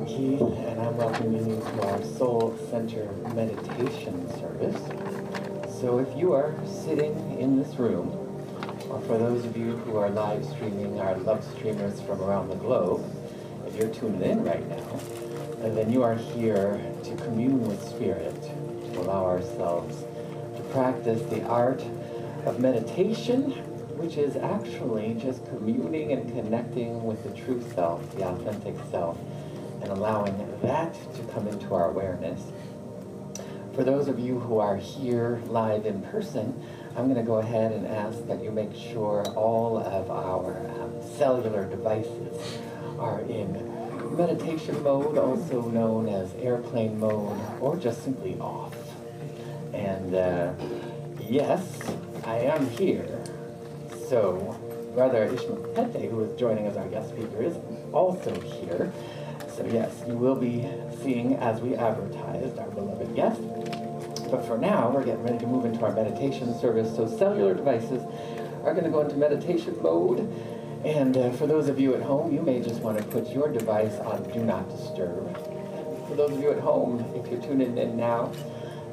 Keith, and I'm welcoming you to our Soul Center meditation service. So if you are sitting in this room, or for those of you who are live streaming, our love streamers from around the globe, if you're tuning in right now, then you are here to commune with Spirit, to allow ourselves to practice the art of meditation, which is actually just communing and connecting with the true self, the authentic self, and allowing that to come into our awareness. For those of you who are here live in person, I'm going to go ahead and ask that you make sure all of our cellular devices are in meditation mode, also known as airplane mode, or just simply off. And yes, I am here. So Brother Ishmael Tetteh, who is joining as our guest speaker, is also here. So yes, you will be seeing, as we advertised, our beloved guest. But for now, we're getting ready to move into our meditation service. So cellular devices are going to go into meditation mode. And for those of you at home, you may just want to put your device on Do Not Disturb. For those of you at home, if you're tuning in now,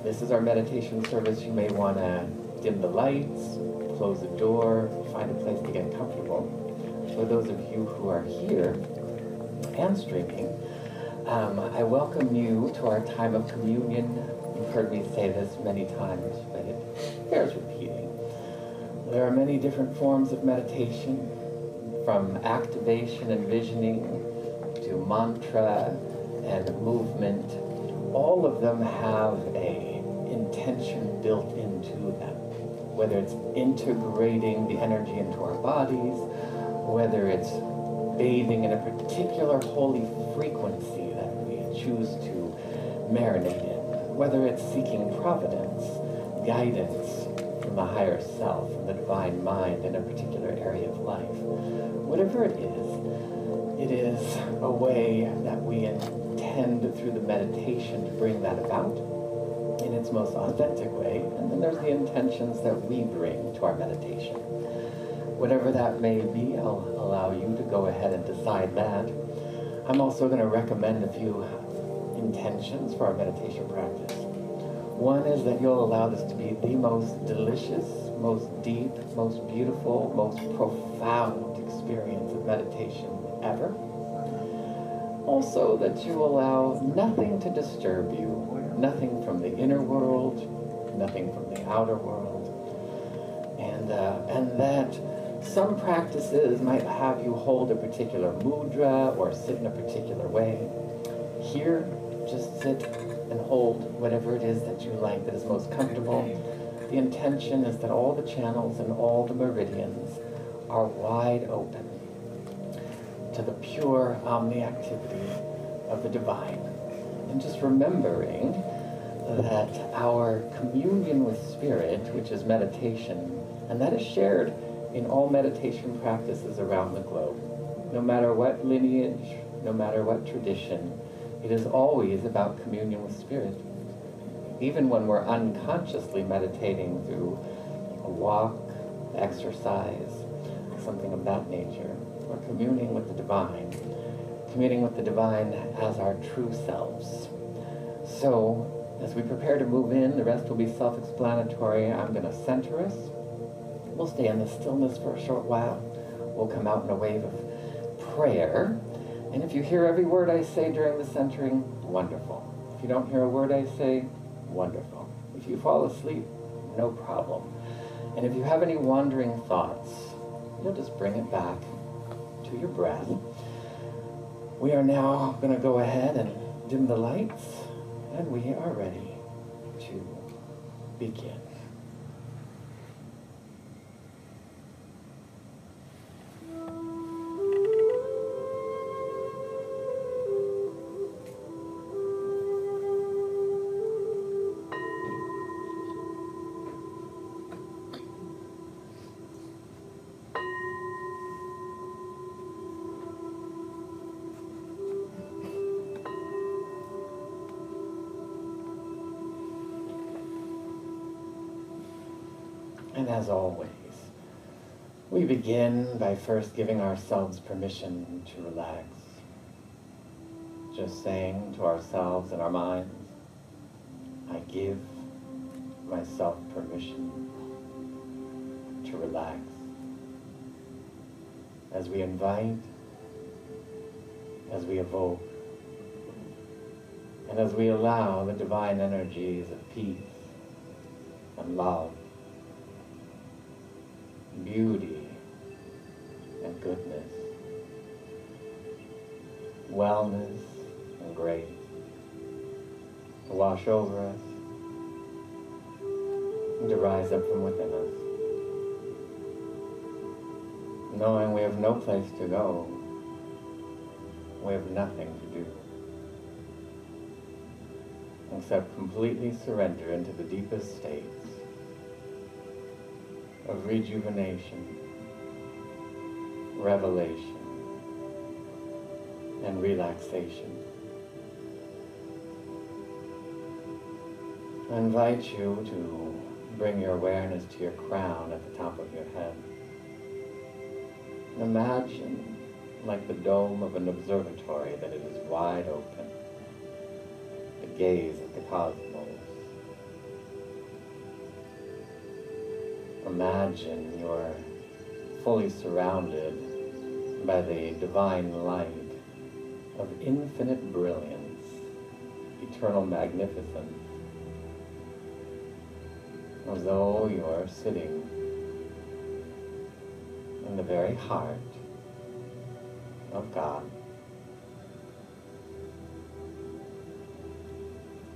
this is our meditation service. You may want to dim the lights, close the door, find a place to get comfortable. For those of you who are here and streaming, I welcome you to our time of communion. You've heard me say this many times, but it bears repeating. There are many different forms of meditation, from activation and visioning to mantra and movement. All of them have an intention built into them, whether it's integrating the energy into our bodies, whether it's bathing in a particular holy frequency that we choose to marinate in, whether it's seeking providence, guidance from the higher self, from the divine mind in a particular area of life. Whatever it is a way that we intend through the meditation to bring that about in its most authentic way. And then there's the intentions that we bring to our meditation. Whatever that may be, I'll allow you to go ahead and decide that. I'm also going to recommend a few intentions for our meditation practice. One is that you'll allow this to be the most delicious, most deep, most beautiful, most profound experience of meditation ever. Also, that you allow nothing to disturb you, nothing from the inner world, nothing from the outer world, and that some practices might have you hold a particular mudra or sit in a particular way. Here, just sit and hold whatever it is that you like, that is most comfortable. The intention is that all the channels and all the meridians are wide open to the pure omni-activity of the divine. And just remembering that our communion with Spirit, which is meditation, and that is shared in all meditation practices around the globe. No matter what lineage, no matter what tradition, it is always about communion with Spirit. Even when we're unconsciously meditating through a walk, exercise, something of that nature, we're communing with the divine as our true selves. So, as we prepare to move in, the rest will be self-explanatory. I'm going to center us. We'll stay in the stillness for a short while. We'll come out in a wave of prayer. And if you hear every word I say during the centering, wonderful. If you don't hear a word I say, wonderful. If you fall asleep, no problem. And if you have any wandering thoughts, you'll just bring it back to your breath. We are now going to go ahead and dim the lights, and we are ready to begin. And as always, we begin by first giving ourselves permission to relax, just saying to ourselves and our minds, I give myself permission to relax. As we invite, as we evoke, and as we allow the divine energies of peace and love, beauty and goodness, wellness and grace to wash over us and to rise up from within us. Knowing we have no place to go, we have nothing to do except completely surrender into the deepest states of rejuvenation, revelation, and relaxation. I invite you to bring your awareness to your crown at the top of your head. And imagine, like the dome of an observatory, that it is wide open to gaze at the cosmos. Imagine you're fully surrounded by the divine light of infinite brilliance, eternal magnificence, as though you're sitting in the very heart of God.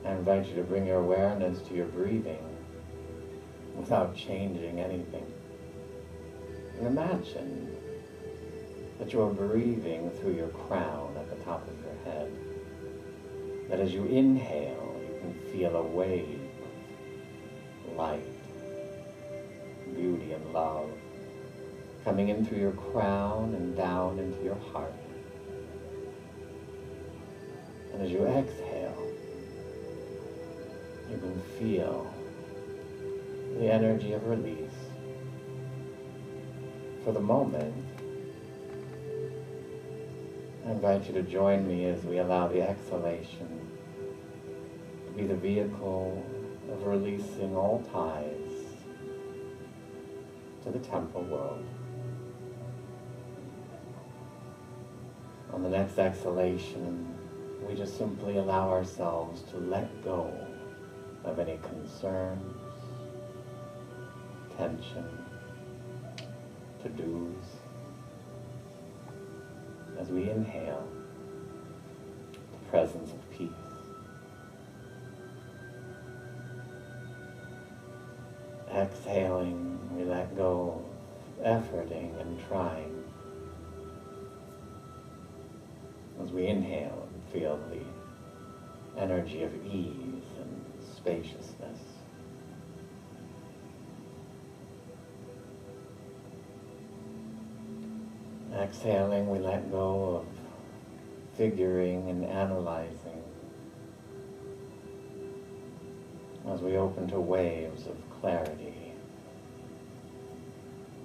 I invite you to bring your awareness to your breathing without changing anything. And imagine that you are breathing through your crown at the top of your head. That as you inhale, you can feel a wave of light, beauty, and love coming in through your crown and down into your heart. And as you exhale, you can feel the energy of release. For the moment, I invite you to join me as we allow the exhalation to be the vehicle of releasing all ties to the temporal world. On the next exhalation, we just simply allow ourselves to let go of any concerns, tension, to-dos. As we inhale the presence of peace. Exhaling, we let go of efforting and trying. As we inhale and feel the energy of ease and spaciousness. Exhaling, we let go of figuring and analyzing as we open to waves of clarity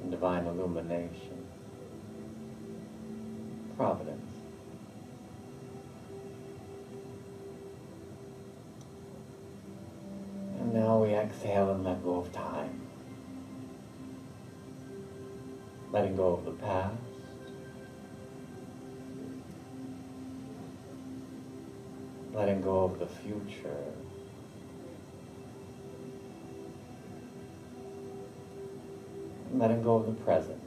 and divine illumination, providence. And now we exhale and let go of time, letting go of the past, letting go of the future, letting go of the present,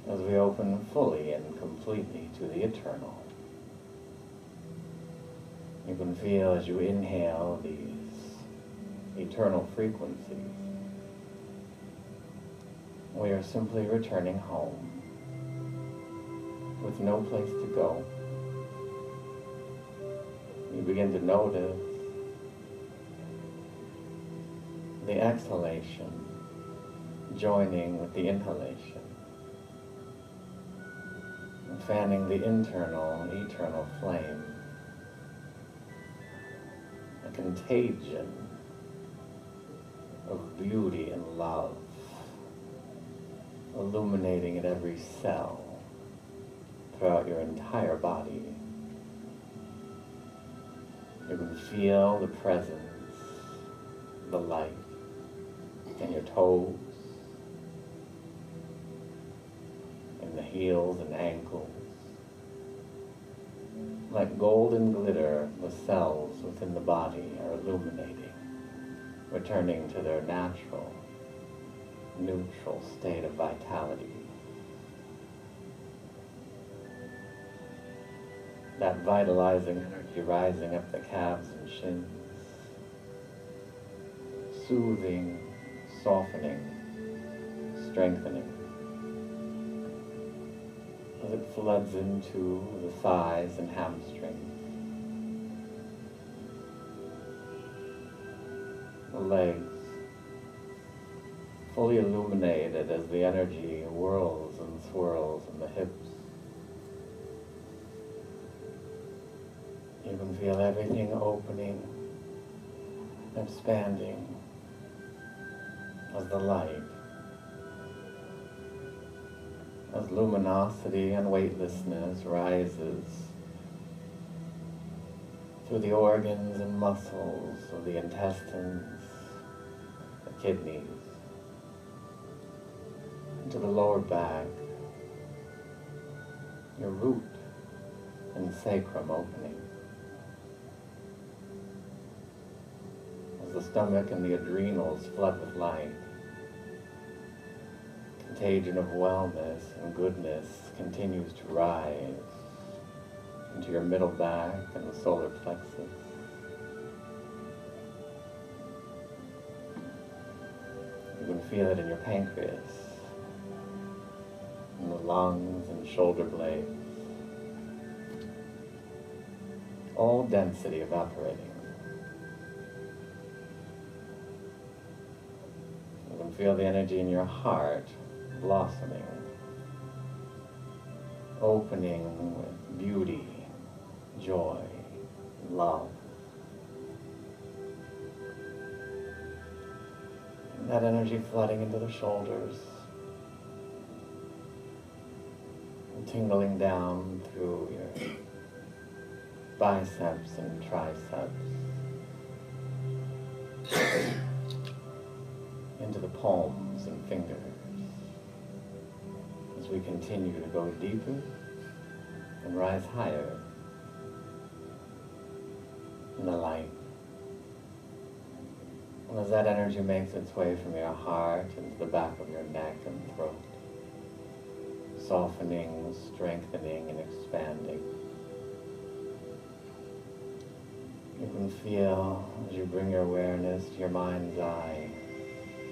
as we open fully and completely to the eternal. You can feel as you inhale these eternal frequencies, we are simply returning home with no place to go. You begin to notice the exhalation joining with the inhalation, and fanning the internal and eternal flame, a contagion of beauty and love, illuminating at every cell, throughout your entire body. You can feel the presence, the light in your toes, in the heels and ankles. Like golden glitter, the cells within the body are illuminating, returning to their natural, neutral state of vitality. That vitalizing energy rising up the calves and shins, soothing, softening, strengthening, as it floods into the thighs and hamstrings, the legs, fully illuminated as the energy whirls and swirls in the hips. You can feel everything opening, expanding as the light, as luminosity and weightlessness rises through the organs and muscles of the intestines, the kidneys, into the lower back, your root and sacrum opening. As the stomach and the adrenals flood with light, contagion of wellness and goodness continues to rise into your middle back and the solar plexus. You can feel it in your pancreas, in the lungs and shoulder blades, all density evaporating. You can feel the energy in your heart blossoming, opening with beauty, joy, love. And that energy flooding into the shoulders, and tingling down through your biceps and triceps, into the palms and fingers, as we continue to go deeper and rise higher in the light. And as that energy makes its way from your heart into the back of your neck and throat, softening, strengthening, and expanding, you can feel, as you bring your awareness to your mind's eye,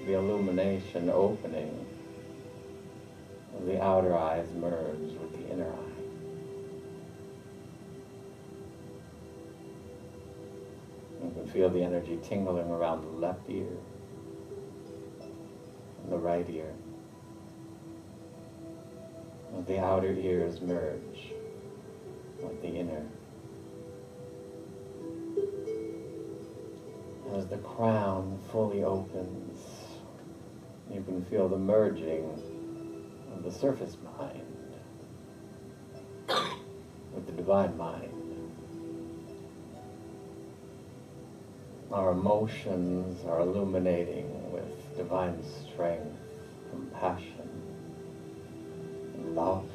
the illumination opening as the outer eyes merge with the inner eye. You can feel the energy tingling around the left ear and the right ear, as the outer ears merge with the inner. As the crown fully opens, you can feel the merging of the surface mind with the divine mind. Our emotions are illuminating with divine strength, compassion, and love.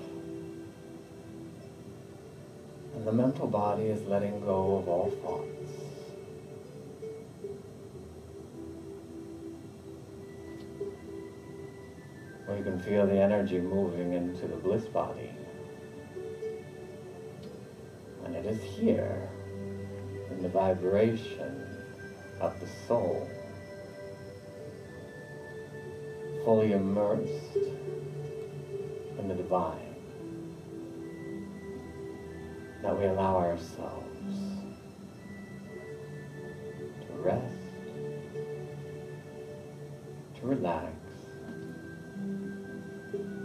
And the mental body is letting go of all thoughts. You can feel the energy moving into the bliss body. And it is here, in the vibration of the soul, fully immersed in the divine, that we allow ourselves to rest, to relax,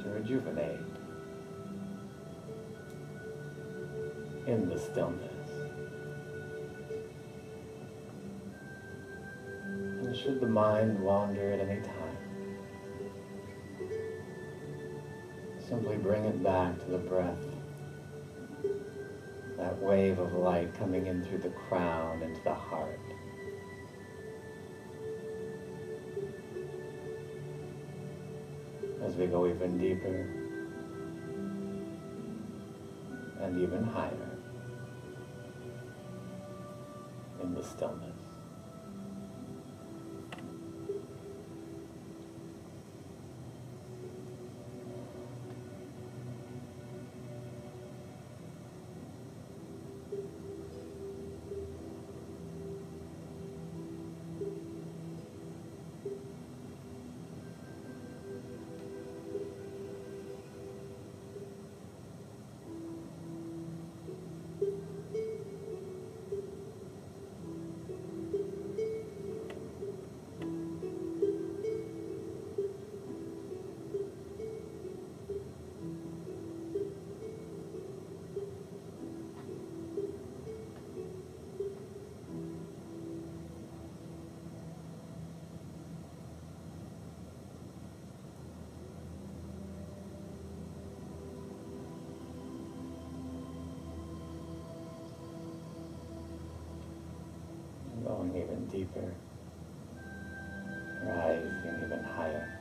to rejuvenate in the stillness. And should the mind wander at any time, simply bring it back to the breath that wave of light coming in through the crown into the heart. As we go even deeper and even higher in the stillness. Going even deeper, rising even higher.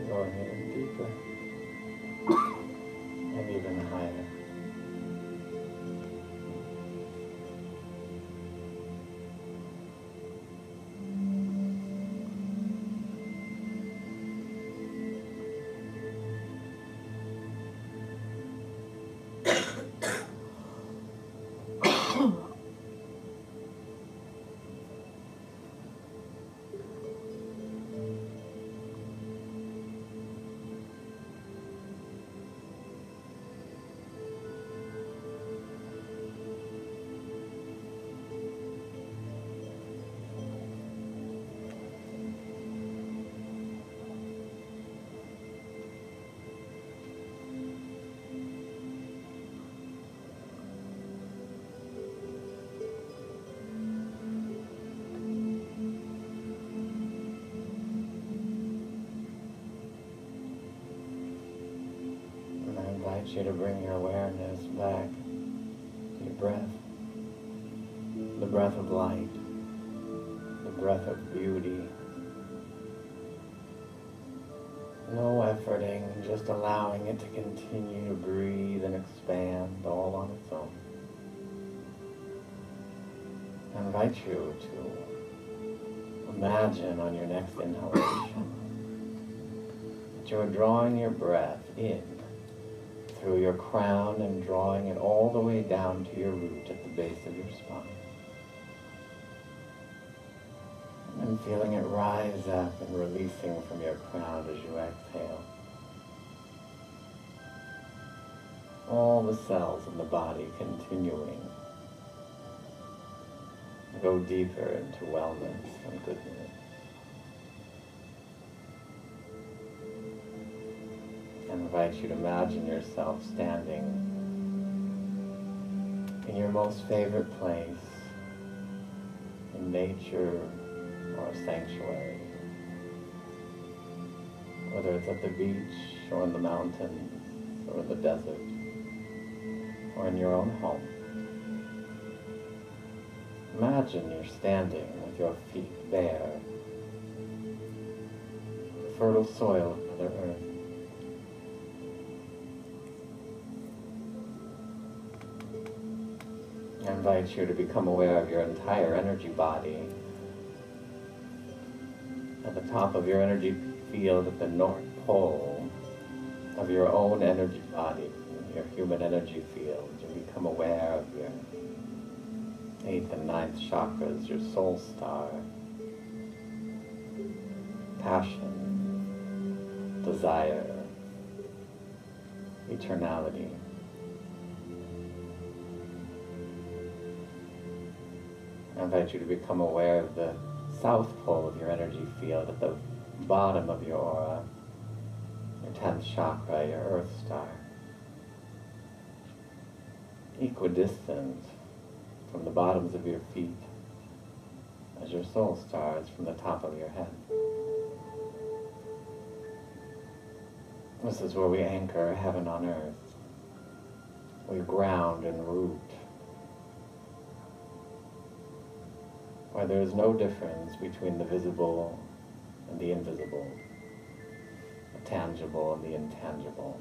Going even deeper and even higher. I invite you to bring your awareness back to your breath, the breath of light, the breath of beauty. No efforting, just allowing it to continue to breathe and expand all on its own. I invite you to imagine on your next inhalation that you are drawing your breath in through your crown and drawing it all the way down to your root at the base of your spine. And feeling it rise up and releasing from your crown as you exhale. All the cells in the body continuing to go deeper into wellness and goodness. I invite you to imagine yourself standing in your most favorite place, in nature or sanctuary. Whether it's at the beach, or in the mountains, or in the desert, or in your own home. Imagine you're standing with your feet bare, fertile soil of Mother Earth. I invite you to become aware of your entire energy body. At the top of your energy field at the North Pole of your own energy body, your human energy field, you become aware of your 8th and 9th chakras, your soul star, passion, desire, eternality. I invite you to become aware of the South Pole of your energy field at the bottom of your aura, your 10th chakra, your Earth star. Equidistant from the bottoms of your feet as your soul star is from the top of your head. This is where we anchor heaven on earth. We ground and root, where there is no difference between the visible and the invisible, the tangible and the intangible.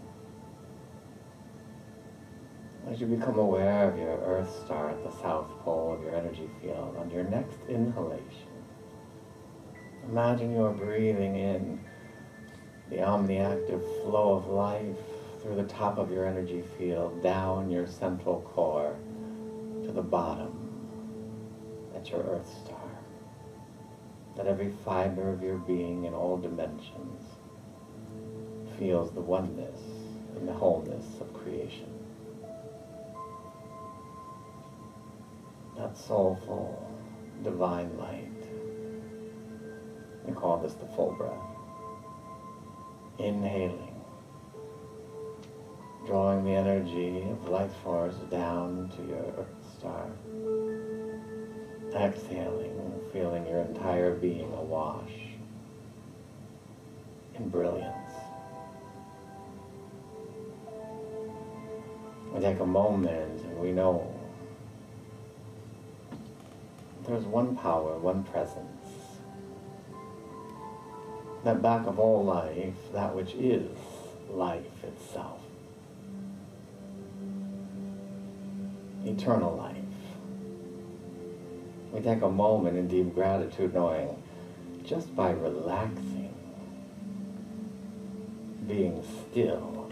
As you become aware of your Earth star at the South Pole of your energy field, on your next inhalation, imagine you are breathing in the omniactive flow of life through the top of your energy field, down your central core to the bottom at your Earth star. That every fiber of your being in all dimensions feels the oneness and the wholeness of creation. That soulful, divine light. We call this the full breath. Inhaling, drawing the energy of life force down to your Earth star. Exhaling, feeling your entire being awash in brilliance. We take a moment and we know there's one power, one presence, that back of all life, that which is life itself. Eternal life. We take a moment in deep gratitude, knowing just by relaxing, being still,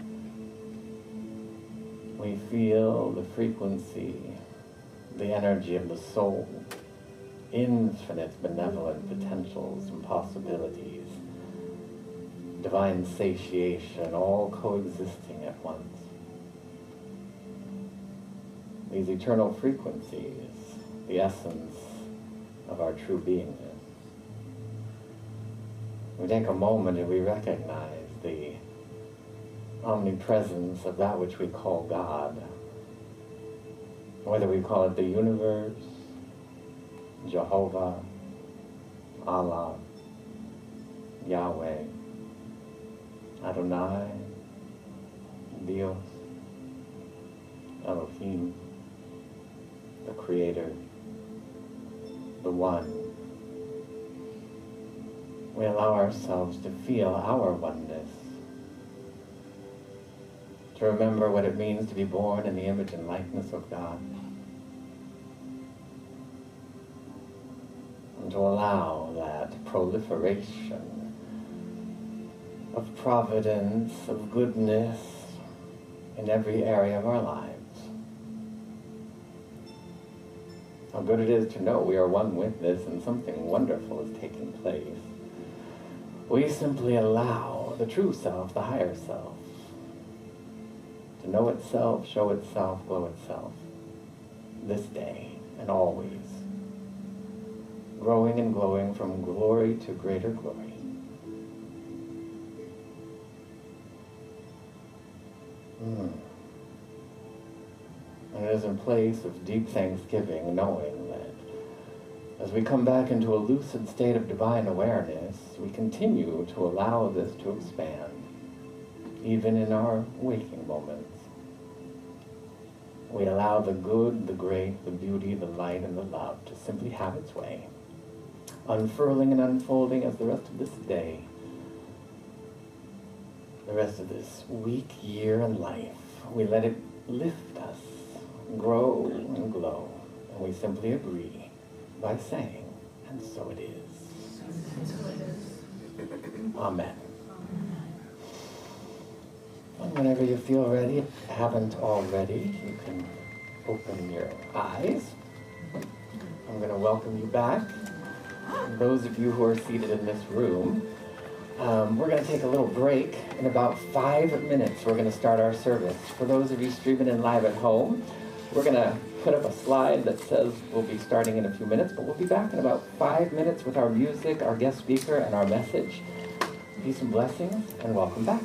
we feel the frequency, the energy of the soul, infinite benevolent potentials and possibilities, divine satiation, all coexisting at once. These eternal frequencies, the essence of our true beingness. We take a moment and we recognize the omnipresence of that which we call God, whether we call it the universe, Jehovah, Allah, Yahweh, Adonai, Dios, Elohim, the Creator, the One. We allow ourselves to feel our oneness, to remember what it means to be born in the image and likeness of God, and to allow that proliferation of providence, of goodness in every area of our lives. How good it is to know we are one with this and something wonderful is taking place. We simply allow the true self, the higher self, to know itself, show itself, glow itself, this day and always, growing and glowing from glory to greater glory. And it is in place of deep thanksgiving, knowing that As we come back into a lucid state of divine awareness, we continue to allow this to expand, even in our waking moments. We allow the good, the great, the beauty, the light, and the love to simply have its way, unfurling and unfolding as the rest of this day, the rest of this week, year, and life. We let it lift us, grow and glow, and we simply agree by saying, and so it is. Amen. And whenever you feel ready, if you haven't already, you can open your eyes. I'm going to welcome you back. And those of you who are seated in this room, we're going to take a little break. In about 5 minutes, we're going to start our service. For those of you streaming in live at home, we're going to put up a slide that says we'll be starting in a few minutes, but we'll be back in about 5 minutes with our music, our guest speaker, and our message. Peace and blessings, and welcome back.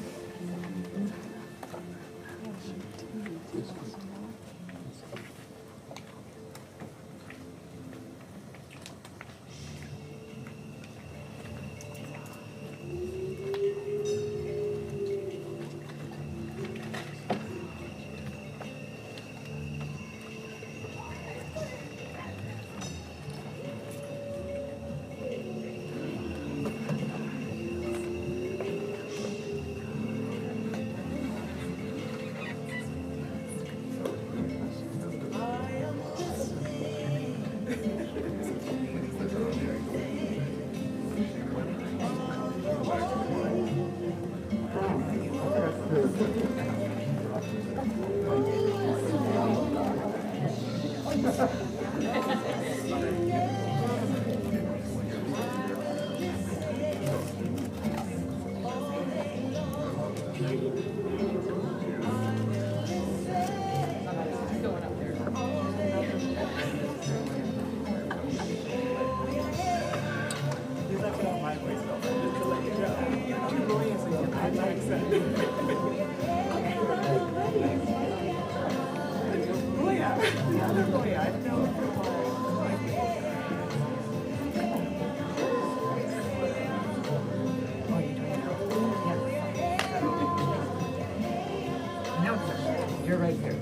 You're right here.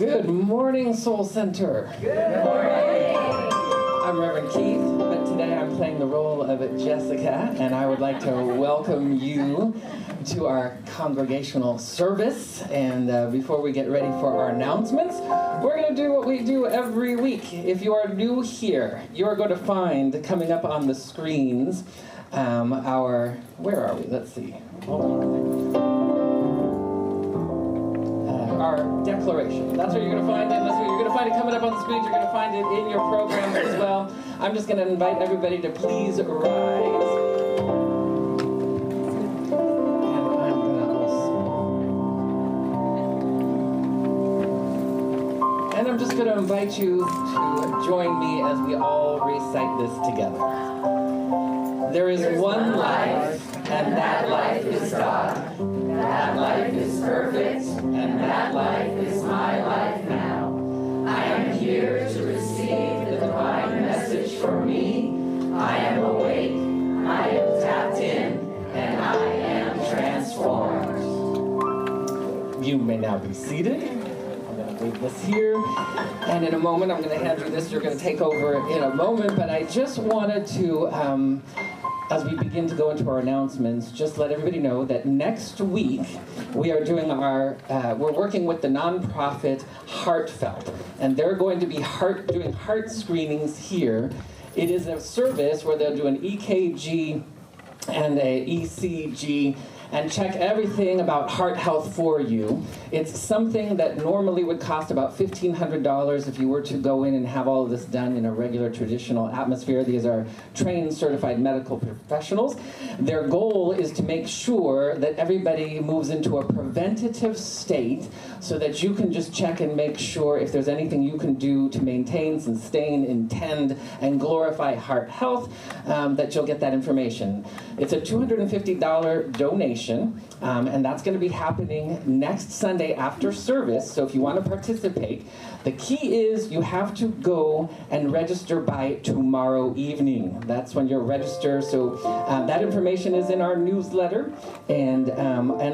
Good morning, Soul Center. Good morning. I'm Reverend Keith, but today I'm playing the role of Jessica, and I would like to welcome you to our congregational service. And before we get ready for our announcements, we're going to do what we do every week. If you are new here, you are going to find coming up on the screens where are we? Let's see. Hold on. Our declaration. That's what you're going to find it. You're going to find it coming up on the screen. You're going to find it in your program as well. I'm just going to invite everybody to please rise. And I'm going to also... And I'm just going to invite you to join me as we all recite this together. There is one life, and that life is God. That life is perfect, and that life is my life now. I am here to receive the divine message for me. I am awake, I am tapped in, and I am transformed. You may now be seated. I'm going to leave this here, and in a moment I'm going to hand you this. You're going to take over in a moment, but I just wanted to... as we begin to go into our announcements, just let everybody know that next week we are doing we're working with the nonprofit Heartfelt, and they're going to be doing heart screenings here. It is a service where they'll do an EKG and a ECG and check everything about heart health for you. It's something that normally would cost about $1,500 if you were to go in and have all of this done in a regular traditional atmosphere. These are trained, certified medical professionals. Their goal is to make sure that everybody moves into a preventative state so that you can just check and make sure if there's anything you can do to maintain, sustain, intend, and glorify heart health, that you'll get that information. It's a $250 donation. And that's going to be happening next Sunday after service. So if you want to participate, the key is you have to go and register by tomorrow evening. That's when you're registered. So that information is in our newsletter. And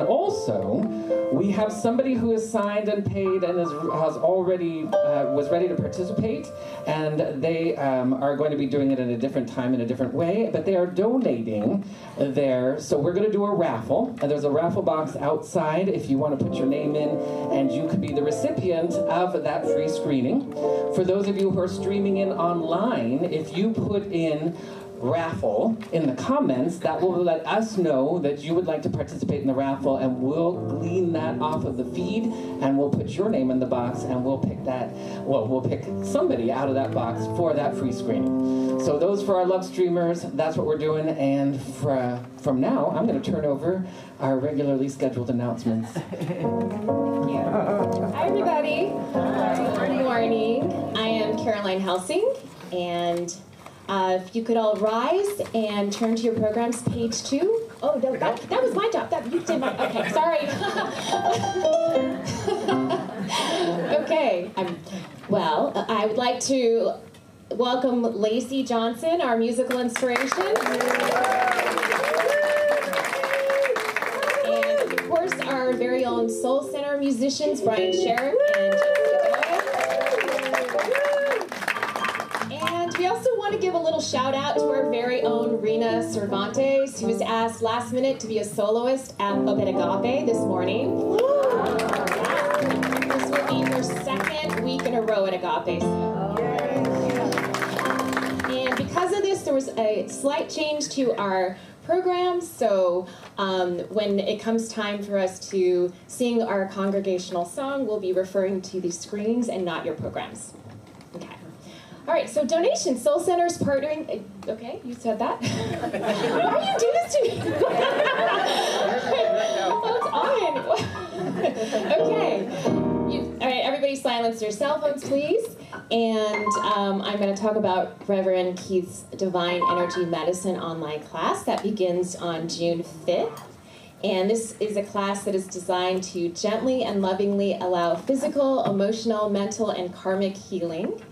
also, we have somebody who is signed and paid and has already was ready to participate. And they are going to be doing it at a different time in a different way. But they are donating there. So we're going to do a raffle. And there's a raffle box outside if you want to put your name in, and you could be the recipient of that free screening. For those of you who are streaming in online, if you put in raffle in the comments, that will let us know that you would like to participate in the raffle, and we'll glean that off of the feed, and we'll put your name in the box, and we'll pick somebody out of that box for that free screening. So those for our love streamers, that's what we're doing, and from now, I'm going to turn over our regularly scheduled announcements. Thank you. Hi, everybody. Good morning. I am Caroline Helsing, and if you could all rise and turn to your programs, page 2. Oh, that was my job. You did my... Okay, sorry. Okay, well, I would like to welcome Lacey Johnson, our musical inspiration. And of course, our very own Soul Center musicians, Brian Sherrick and And we also want to give a little shout out to our very own Rena Cervantes, who was asked last minute to be a soloist up at Agape this morning. This will be her second week in a row at Agape. And because of this, there was a slight change to our program, so when it comes time for us to sing our congregational song, we'll be referring to the screenings and not your programs. Okay. All right, so donations. Soul Center's partnering. Okay, you said that. Why do you do this to me? Oh, it's on. Okay. All right, everybody silence your cell phones, please. And I'm going to talk about Reverend Keith's Divine Energy Medicine online class that begins on June 5th. And this is a class that is designed to gently and lovingly allow physical, emotional, mental, and karmic healing.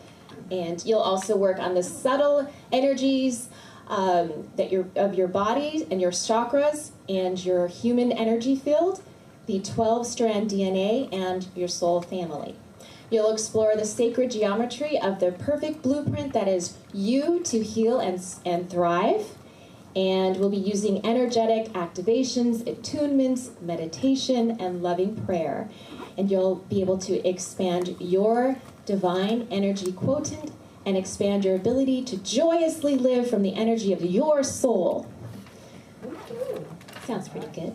And you'll also work on the subtle energies of your body and your chakras and your human energy field, the 12-strand DNA, and your soul family. You'll explore the sacred geometry of the perfect blueprint that is you to heal and thrive. And we'll be using energetic activations, attunements, meditation, and loving prayer. And you'll be able to expand your divine energy quotient and expand your ability to joyously live from the energy of your soul. Sounds pretty good.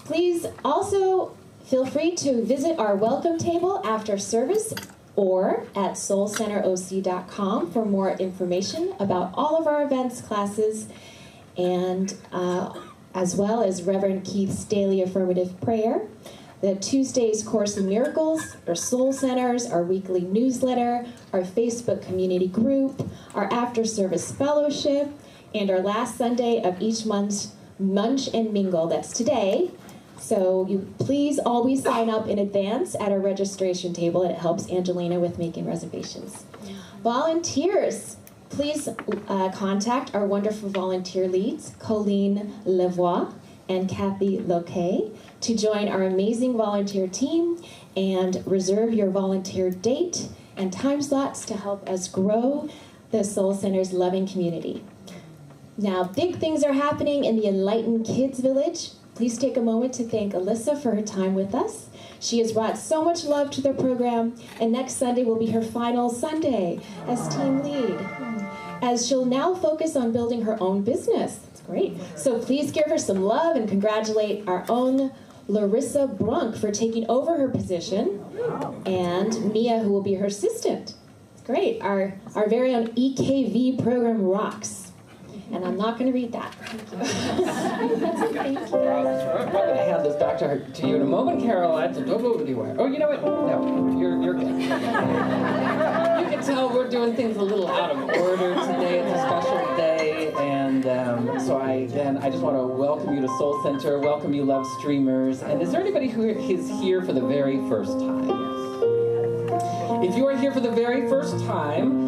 Please also feel free to visit our welcome table after service or at soulcenteroc.com for more information about all of our events, classes, and as well as Reverend Keith's daily affirmative prayer, the Tuesday's Course in Miracles, our Soul Centers, our weekly newsletter, our Facebook community group, our after-service fellowship, and our last Sunday of each month's Munch and Mingle. That's today. So you please always sign up in advance at our registration table, and it helps Angelina with making reservations. Volunteers, please contact our wonderful volunteer leads, Colleen Levoix and Kathy Loquet, to join our amazing volunteer team and reserve your volunteer date and time slots to help us grow the Soul Center's loving community. Now, big things are happening in the Enlightened Kids Village. Please take a moment to thank Alyssa for her time with us. She has brought so much love to the program, and next Sunday will be her final Sunday as team lead, as she'll now focus on building her own business. That's great. So please give her some love and congratulate our own Larissa Brunk for taking over her position, and Mia, who will be her assistant. It's great. Our very own EKV program rocks. And I'm not going to read that. Thank you. Thank you. I'm going to hand this back to you in a moment, Caroline, so don't move anywhere. Oh, you know what? No, you're good. You can tell we're doing things a little out of order today. It's a special day, and so I just want to welcome you to Soul Center, welcome you love streamers. And is there anybody who is here for the very first time? If you are here for the very first time,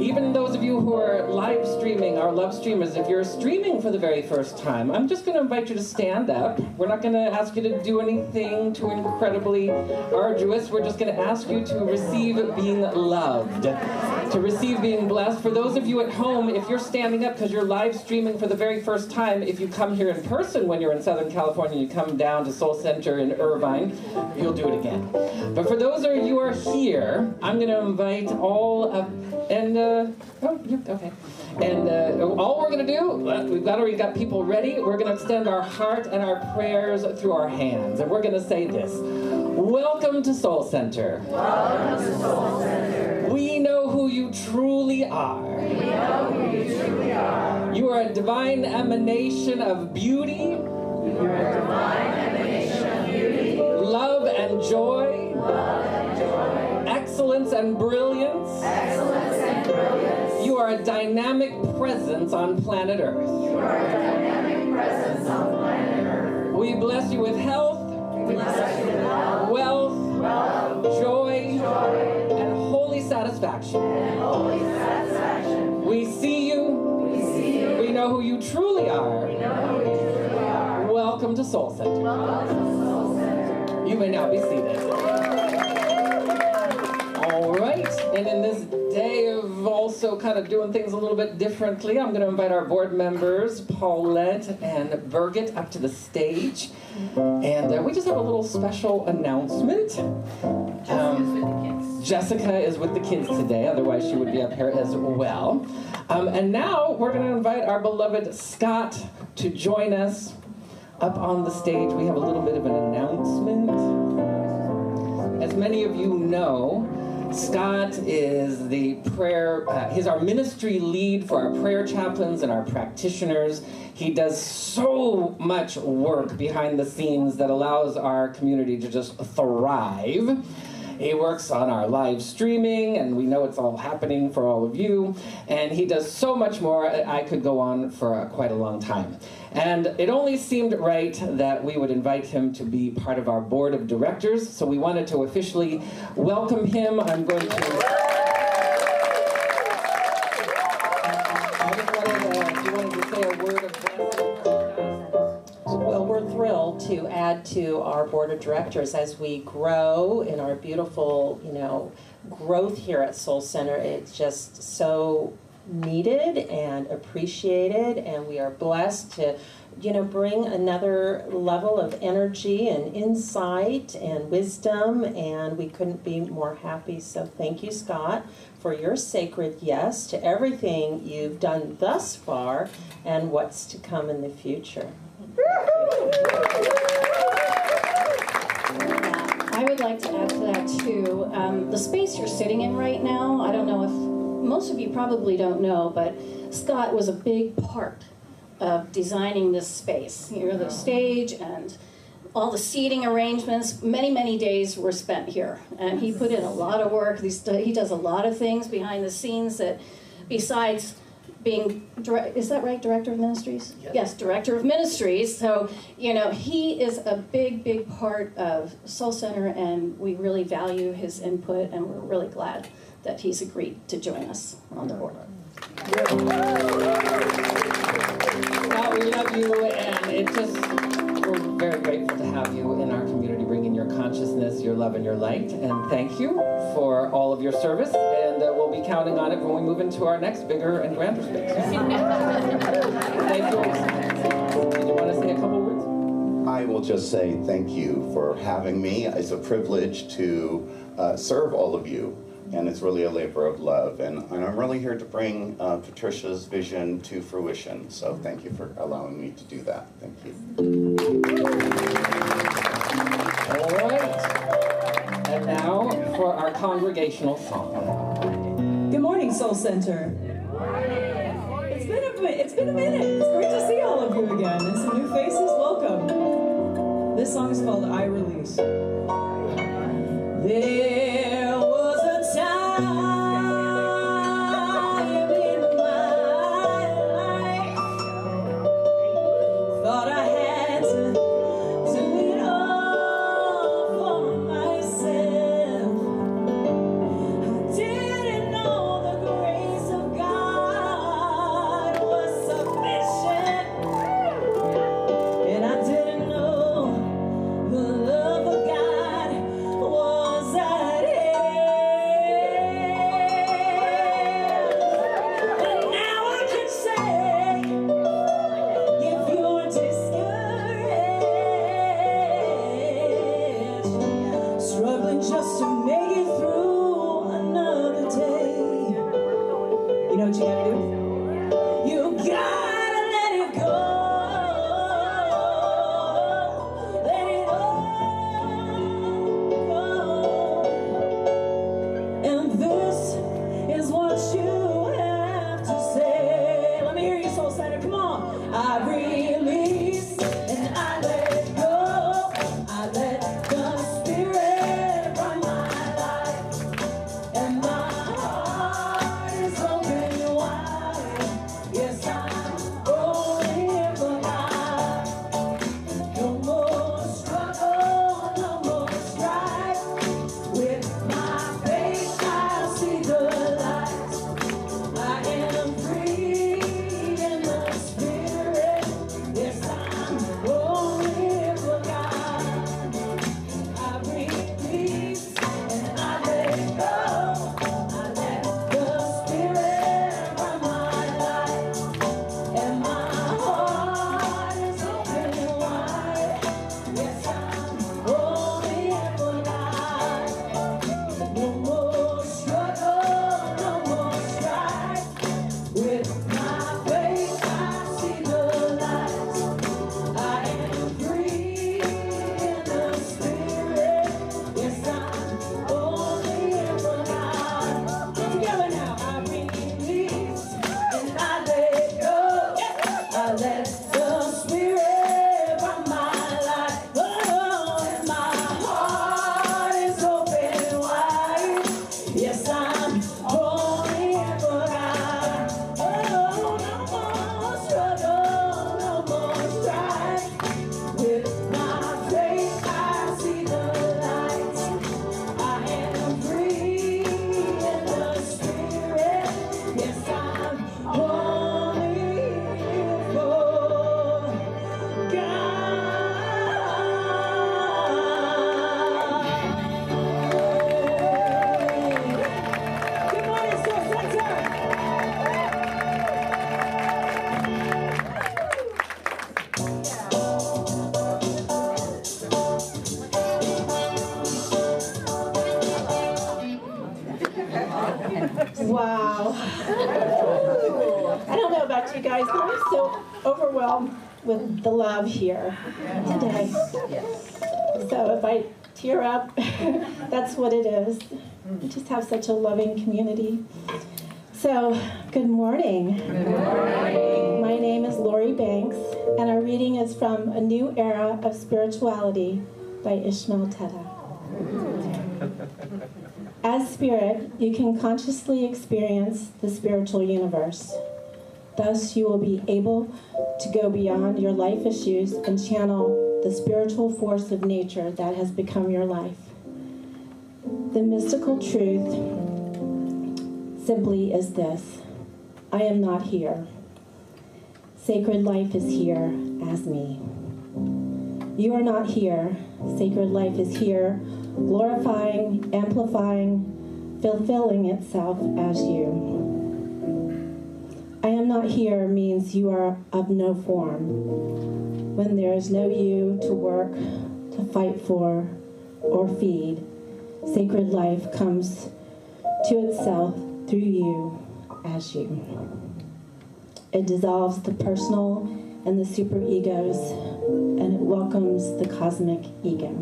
even those of you who are live streaming, our love streamers, if you're streaming for the very first time, I'm just going to invite you to stand up. We're not going to ask you to do anything too incredibly arduous. We're just going to ask you to receive being loved, to receive being blessed. For those of you at home, if you're standing up because you're live streaming for the very first time, if you come here in person when you're in Southern California, you come down to Soul Center in Irvine, you'll do it again. But for those of you who are here, I'm going to invite all of, okay. And all we're going to do, we've already got people ready. We're going to extend our heart and our prayers through our hands. And we're going to say this. Welcome to Soul Center. Welcome to Soul Center. We know who you truly are. We know who you truly are. You are a divine emanation of beauty. You are a divine emanation of beauty. Love and joy. Love and joy. Excellence and brilliance. Excellence and brilliance. You are a dynamic presence on planet Earth. You are a dynamic presence on planet Earth. We bless you with health, We bless you with health, wealth, joy, and holy satisfaction. We see you. We know who you truly are. Welcome to Soul Center. You may now be seated. All right, and in this day of also kind of doing things a little bit differently, I'm going to invite our board members, Paulette and Birgit, up to the stage. And we just have a little special announcement. Jessica is with the kids today, otherwise she would be up here as well. And now we're going to invite our beloved Scott to join us up on the stage. We have a little bit of an announcement. As many of you know, Scott is the he's our ministry lead for our prayer chaplains and our practitioners. He does so much work behind the scenes that allows our community to just thrive. He works on our live streaming, and we know it's all happening for all of you. And he does so much more. I could go on for quite a long time. And it only seemed right that we would invite him to be part of our board of directors. So we wanted to officially welcome him. I'm going to... I just wanted to say a word of blessing. Well, we're thrilled to add to our board of directors as we grow in our beautiful, growth here at Soul Center. It's just so needed and appreciated, and we are blessed to, bring another level of energy and insight and wisdom, and we couldn't be more happy. So thank you, Scott, for your sacred yes to everything you've done thus far and what's to come in the future. I would like to add to that too. The space you're sitting in right now, I don't know if most of you probably don't know, but Scott was a big part of designing this space. The stage and all the seating arrangements. Many, many days were spent here, and he put in a lot of work. He does a lot of things behind the scenes that, besides being, is that right, Director of Ministries? Yes, Director of Ministries. So, he is a big, big part of Soul Center, and we really value his input, and we're really glad that he's agreed to join us on the board. Well, we love you, and we're very grateful to have you in our community, bringing your consciousness, your love, and your light. And thank you for all of your service, and we'll be counting on it when we move into our next bigger and grander space. Thank you. Did you want to say a couple words? I will just say thank you for having me. It's a privilege to serve all of you, and it's really a labor of love. And I'm really here to bring Patricia's vision to fruition. So thank you for allowing me to do that. Thank you. All right. And now for our congregational song. Good morning, Soul Center. It's been a minute. It's great to see all of you again, and some new faces. Welcome. This song is called I Release. There was a time in my life, thought I had to do it all for myself. I didn't know the grace of God was sufficient, and I didn't know the love of God was at hand. And now I can say, if you're discouraged, struggling just to make it through another day, you know what you gotta do? You gotta let it go. Let it all go. And this is what you have to say. Let me hear you, Soul Center. Come on. I release and I let go. I let the Spirit run my life, and my heart is open wide. Wow. I don't know about you guys, but I'm so overwhelmed with the love here today. So if I tear up, that's what it is. We just have such a loving community. So, good morning. Good morning. My name is Lori Banks, and our reading is from A New Era of Spirituality by Ishmael Tetteh. As spirit, you can consciously experience the spiritual universe. Thus, you will be able to go beyond your life issues and channel the spiritual force of nature that has become your life. The mystical truth simply is this: I am not here. Sacred life is here as me. You are not here. Sacred life is here, glorifying, amplifying, fulfilling itself as you. I am not here means you are of no form. When there is no you to work, to fight for, or feed, sacred life comes to itself through you as you. It dissolves the personal and the superegos, and it welcomes the cosmic ego,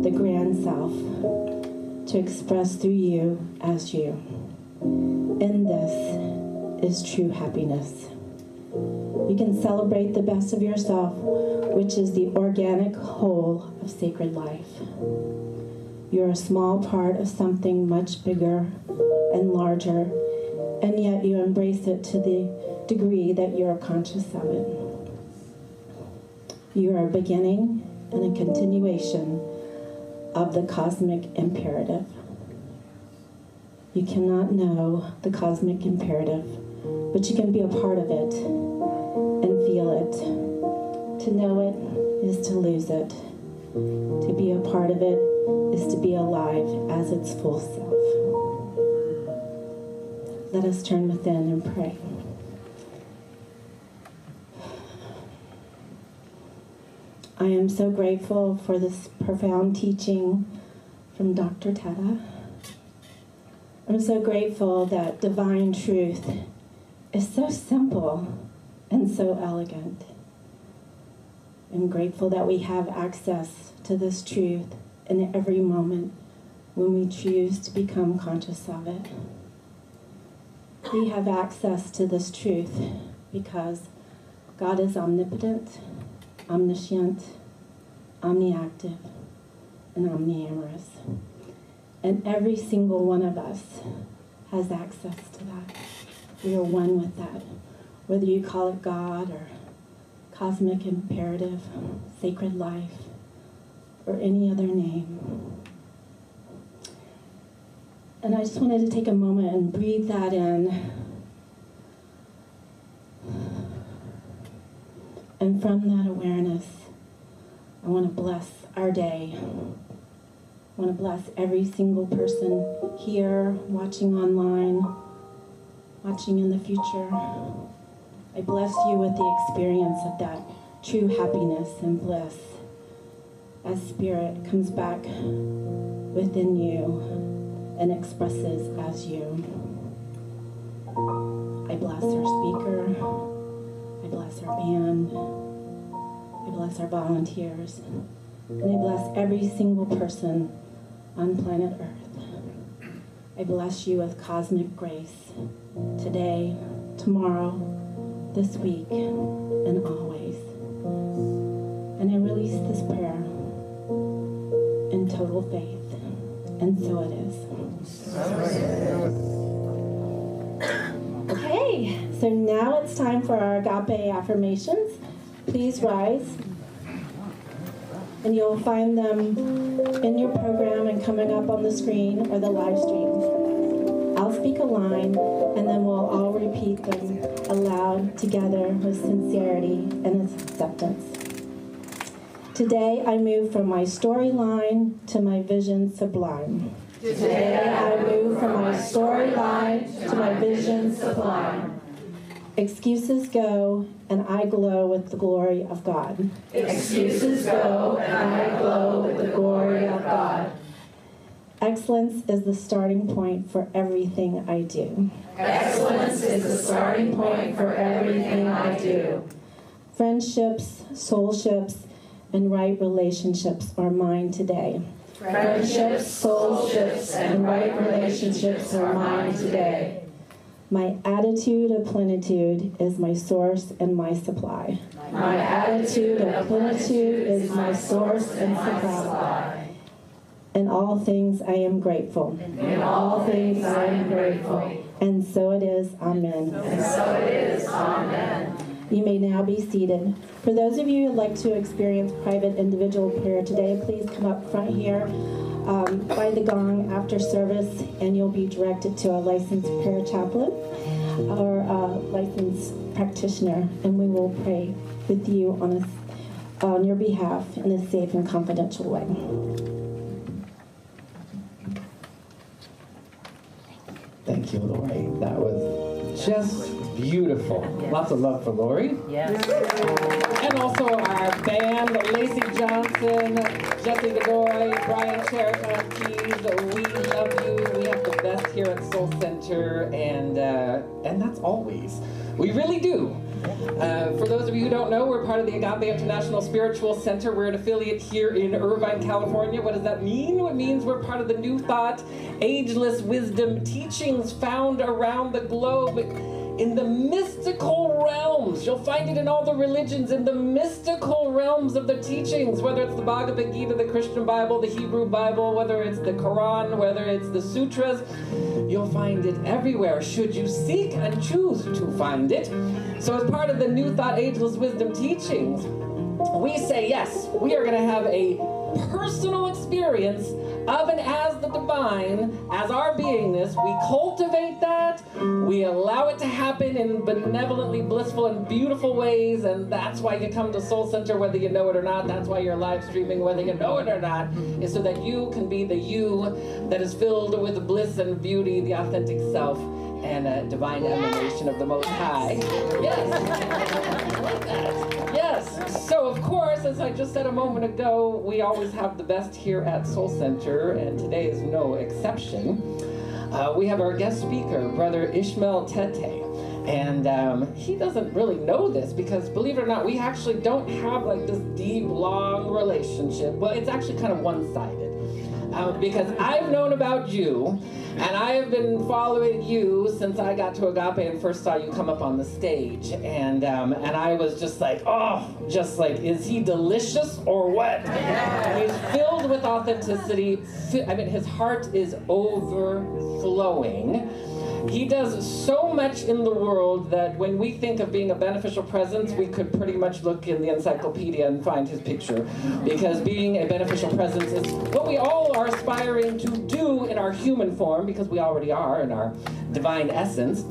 the grand self, to express through you as you. In this is true happiness. You can celebrate the best of yourself, which is the organic whole of sacred life. You're a small part of something much bigger and larger, and yet you embrace it to the degree that you're conscious of it. You are a beginning and a continuation of the cosmic imperative. You cannot know the cosmic imperative, but you can be a part of it and feel it. To know it is to lose it. To be a part of it is to be alive as its full self. Let us turn within and pray. I am so grateful for this profound teaching from Dr. Tetteh. I'm so grateful that divine truth is so simple and so elegant. I'm grateful that we have access to this truth in every moment when we choose to become conscious of it. We have access to this truth because God is omnipotent, omniscient, omniactive, and omniamorous. And every single one of us has access to that. We are one with that. Whether you call it God or cosmic imperative, sacred life, or any other name. And I just wanted to take a moment and breathe that in. And from that awareness, I want to bless our day. I want to bless every single person here, watching online, watching in the future. I bless you with the experience of that true happiness and bliss as spirit comes back within you and expresses as you. I bless our speaker. I bless our band. I bless our volunteers. And I bless every single person on planet Earth. I bless you with cosmic grace today, tomorrow, this week, and always. And I release this prayer in total faith. And so it is. Okay, so now it's time for our agape affirmations. Please rise. And you'll find them in your program and coming up on the screen or the live stream. I'll speak a line, and then we'll all repeat them aloud together with sincerity and acceptance. Today I move from my storyline to my vision sublime. Today I move from my storyline to my vision sublime. Excuses go, and I glow with the glory of God. Excuses go, and I glow with the glory of God. Excellence is the starting point for everything I do. Excellence is the starting point for everything I do. Friendships, soulships, and right relationships are mine today. Friendships, soulships, and right relationships are mine today. My attitude of plenitude is my source and my supply. My attitude of plenitude is my source and supply. In all things I am grateful. In all things I am grateful. And so it is. Amen. And so it is. Amen. You may now be seated. For those of you who would like to experience private individual prayer today, please come up front here by the gong after service, and you'll be directed to a licensed prayer chaplain or a licensed practitioner, and we will pray with you on your behalf in a safe and confidential way. Thank you, Lori. That was just beautiful. Lots of love for Lori. Yes. And also our band, Lacey Johnson, Jesse Godoy, Brian Cherritt, keys. We love you. We have the best here at Soul Center, and that's always. We really do. For those of you who don't know, we're part of the Agape International Spiritual Center. We're an affiliate here in Irvine, California. What does that mean? It means we're part of the New Thought, Ageless Wisdom teachings found around the globe in the mystical realms. You'll find it in all the religions, in the mystical realms of the teachings, whether it's the Bhagavad Gita, the Christian Bible, the Hebrew Bible, whether it's the Quran, whether it's the sutras. You'll find it everywhere, should you seek and choose to find it. So as part of the New Thought Ageless Wisdom teachings, we say, yes, we are going to have a personal experience of and as the divine, as our beingness. We cultivate that. We allow it to happen in benevolently blissful and beautiful ways, and that's why you come to Soul Center, whether you know it or not. That's why you're live streaming, whether you know it or not, is so that you can be the you that is filled with bliss and beauty, the authentic self, and a divine emanation of the Most High. Yes. I like that. Yes. So, of course, as I just said a moment ago, we always have the best here at Soul Center, and today is no exception. We have our guest speaker, Brother Ishmael Tetteh. And he doesn't really know this because, believe it or not, we actually don't have like this deep, long relationship. Well, it's actually kind of one-sided. Because I've known about you, and I have been following you since I got to Agape and first saw you come up on the stage. And I was just like, oh, just like, is he delicious or what? And he's filled with authenticity. I mean, his heart is overflowing. He does so much in the world that when we think of being a beneficial presence, we could pretty much look in the encyclopedia and find his picture. Because being a beneficial presence is what we all are aspiring to do in our human form, because we already are in our divine essence.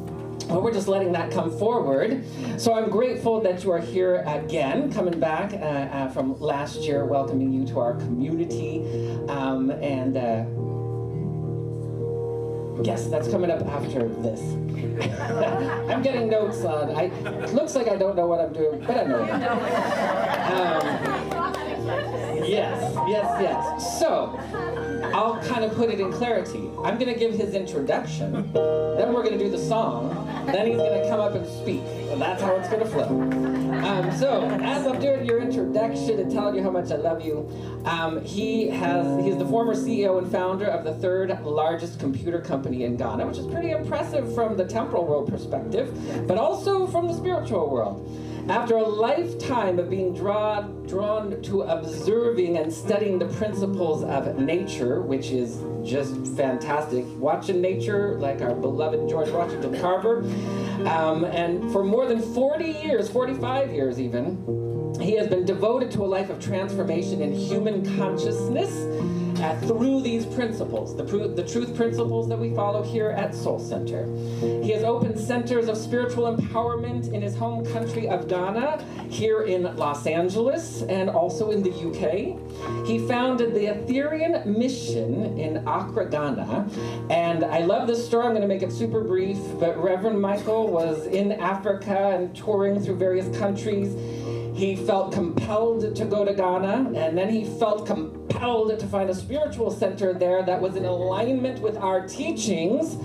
Well, we're just letting that come forward. So I'm grateful that you are here again, coming back from last year, welcoming you to our community. Yes, that's coming up after this. I'm getting notes on. It looks like I don't know what I'm doing, but I know it. Yes. So, I'll kind of put it in clarity. I'm going to give his introduction, then we're going to do the song, then he's going to come up and speak. And that's how it's going to flow. So, as I'm doing your introduction and telling you how much I love you, he's the former CEO and founder of the third largest computer company in Ghana, which is pretty impressive from the temporal world perspective, but also from the spiritual world. After a lifetime of being drawn to observing and studying the principles of nature, which is just fantastic, watching nature like our beloved George Washington Carver, and for more than 40 years, 45 years even, he has been devoted to a life of transformation in human consciousness through these principles, the truth principles that we follow here at Soul Center. He has opened centers of spiritual empowerment in his home country of Ghana, here in Los Angeles, and also in the UK. He founded the Ethereum Mission in Accra, Ghana. And I love this story. I'm going to make it super brief, but Reverend Michael was in Africa and touring through various countries. He felt compelled to go to Ghana, and then he felt compelled compelled to find a spiritual center there that was in alignment with our teachings.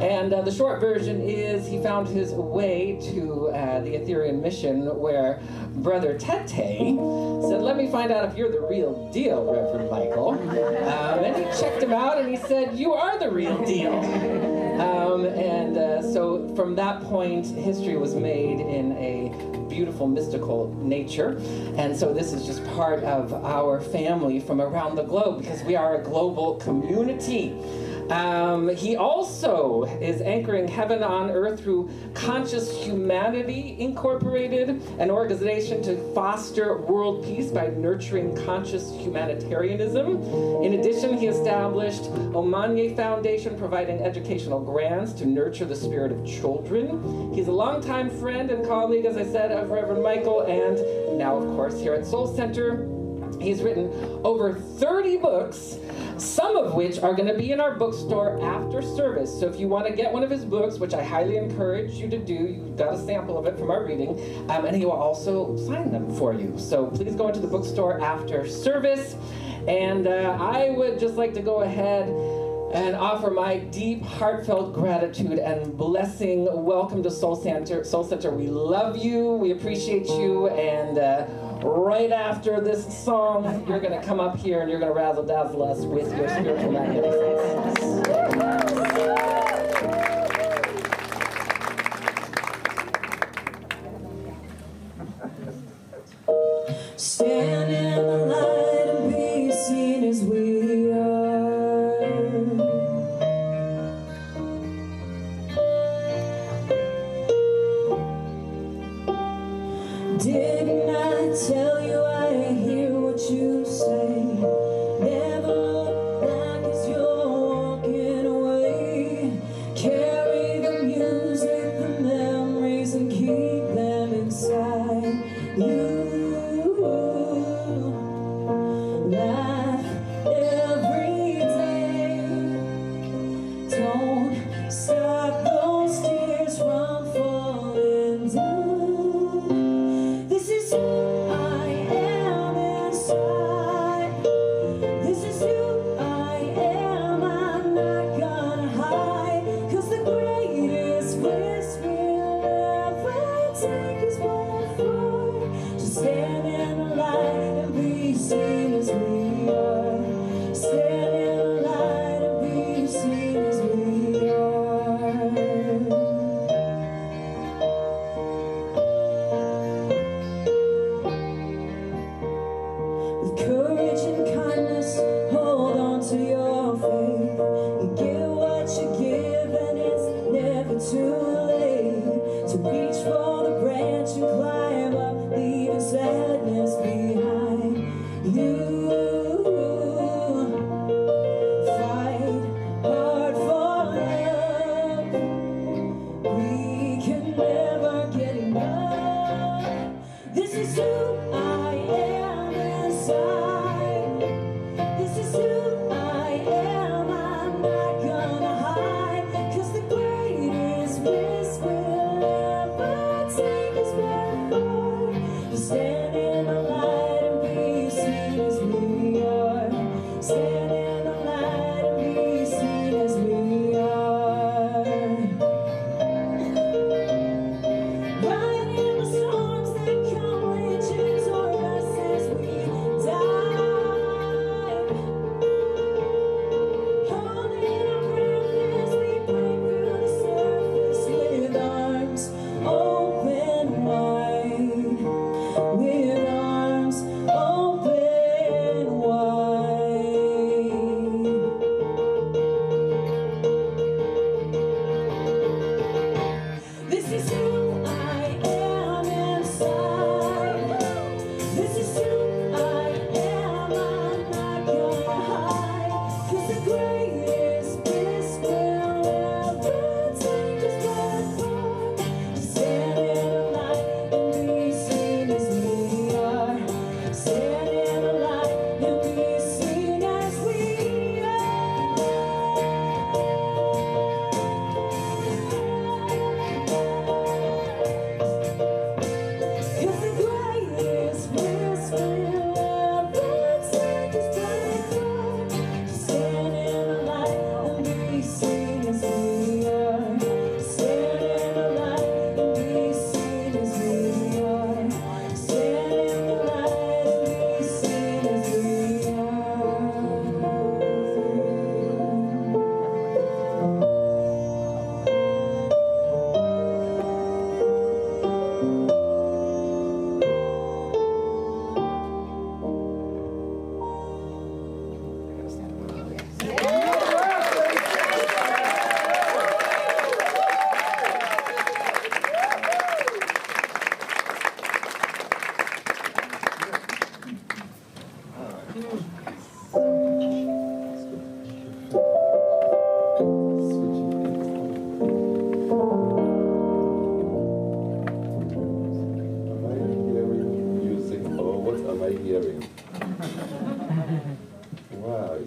And the short version is he found his way to the Ethereum mission, where Brother Tetteh said, let me find out if you're the real deal, Reverend Michael. And he checked him out and he said, you are the real deal. So from that point, history was made in a beautiful mystical nature. And so this is just part of our family from around the globe, because we are a global community. He also is anchoring Heaven on Earth through Conscious Humanity Incorporated, an organization to foster world peace by nurturing conscious humanitarianism. In addition, he established Omanye Foundation, providing educational grants to nurture the spirit of children. He's a longtime friend and colleague, as I said, of Reverend Michael, and now, of course, here at Soul Center. He's written over 30 books, some of which are going to be in our bookstore after service. So if you want to get one of his books, which I highly encourage you to do, you've got a sample of it from our reading, and he will also sign them for you. So please go into the bookstore after service. And I would just like to go ahead and offer my deep, heartfelt gratitude and blessing. Welcome to Soul Center. Soul Center, we love you, we appreciate you, and right after this song, you're going to come up here and you're going to razzle-dazzle us with your spiritual magnificence. Stand in the light and be seen as we are. Didn't I tell you I hear what you say? Never look back as you're walking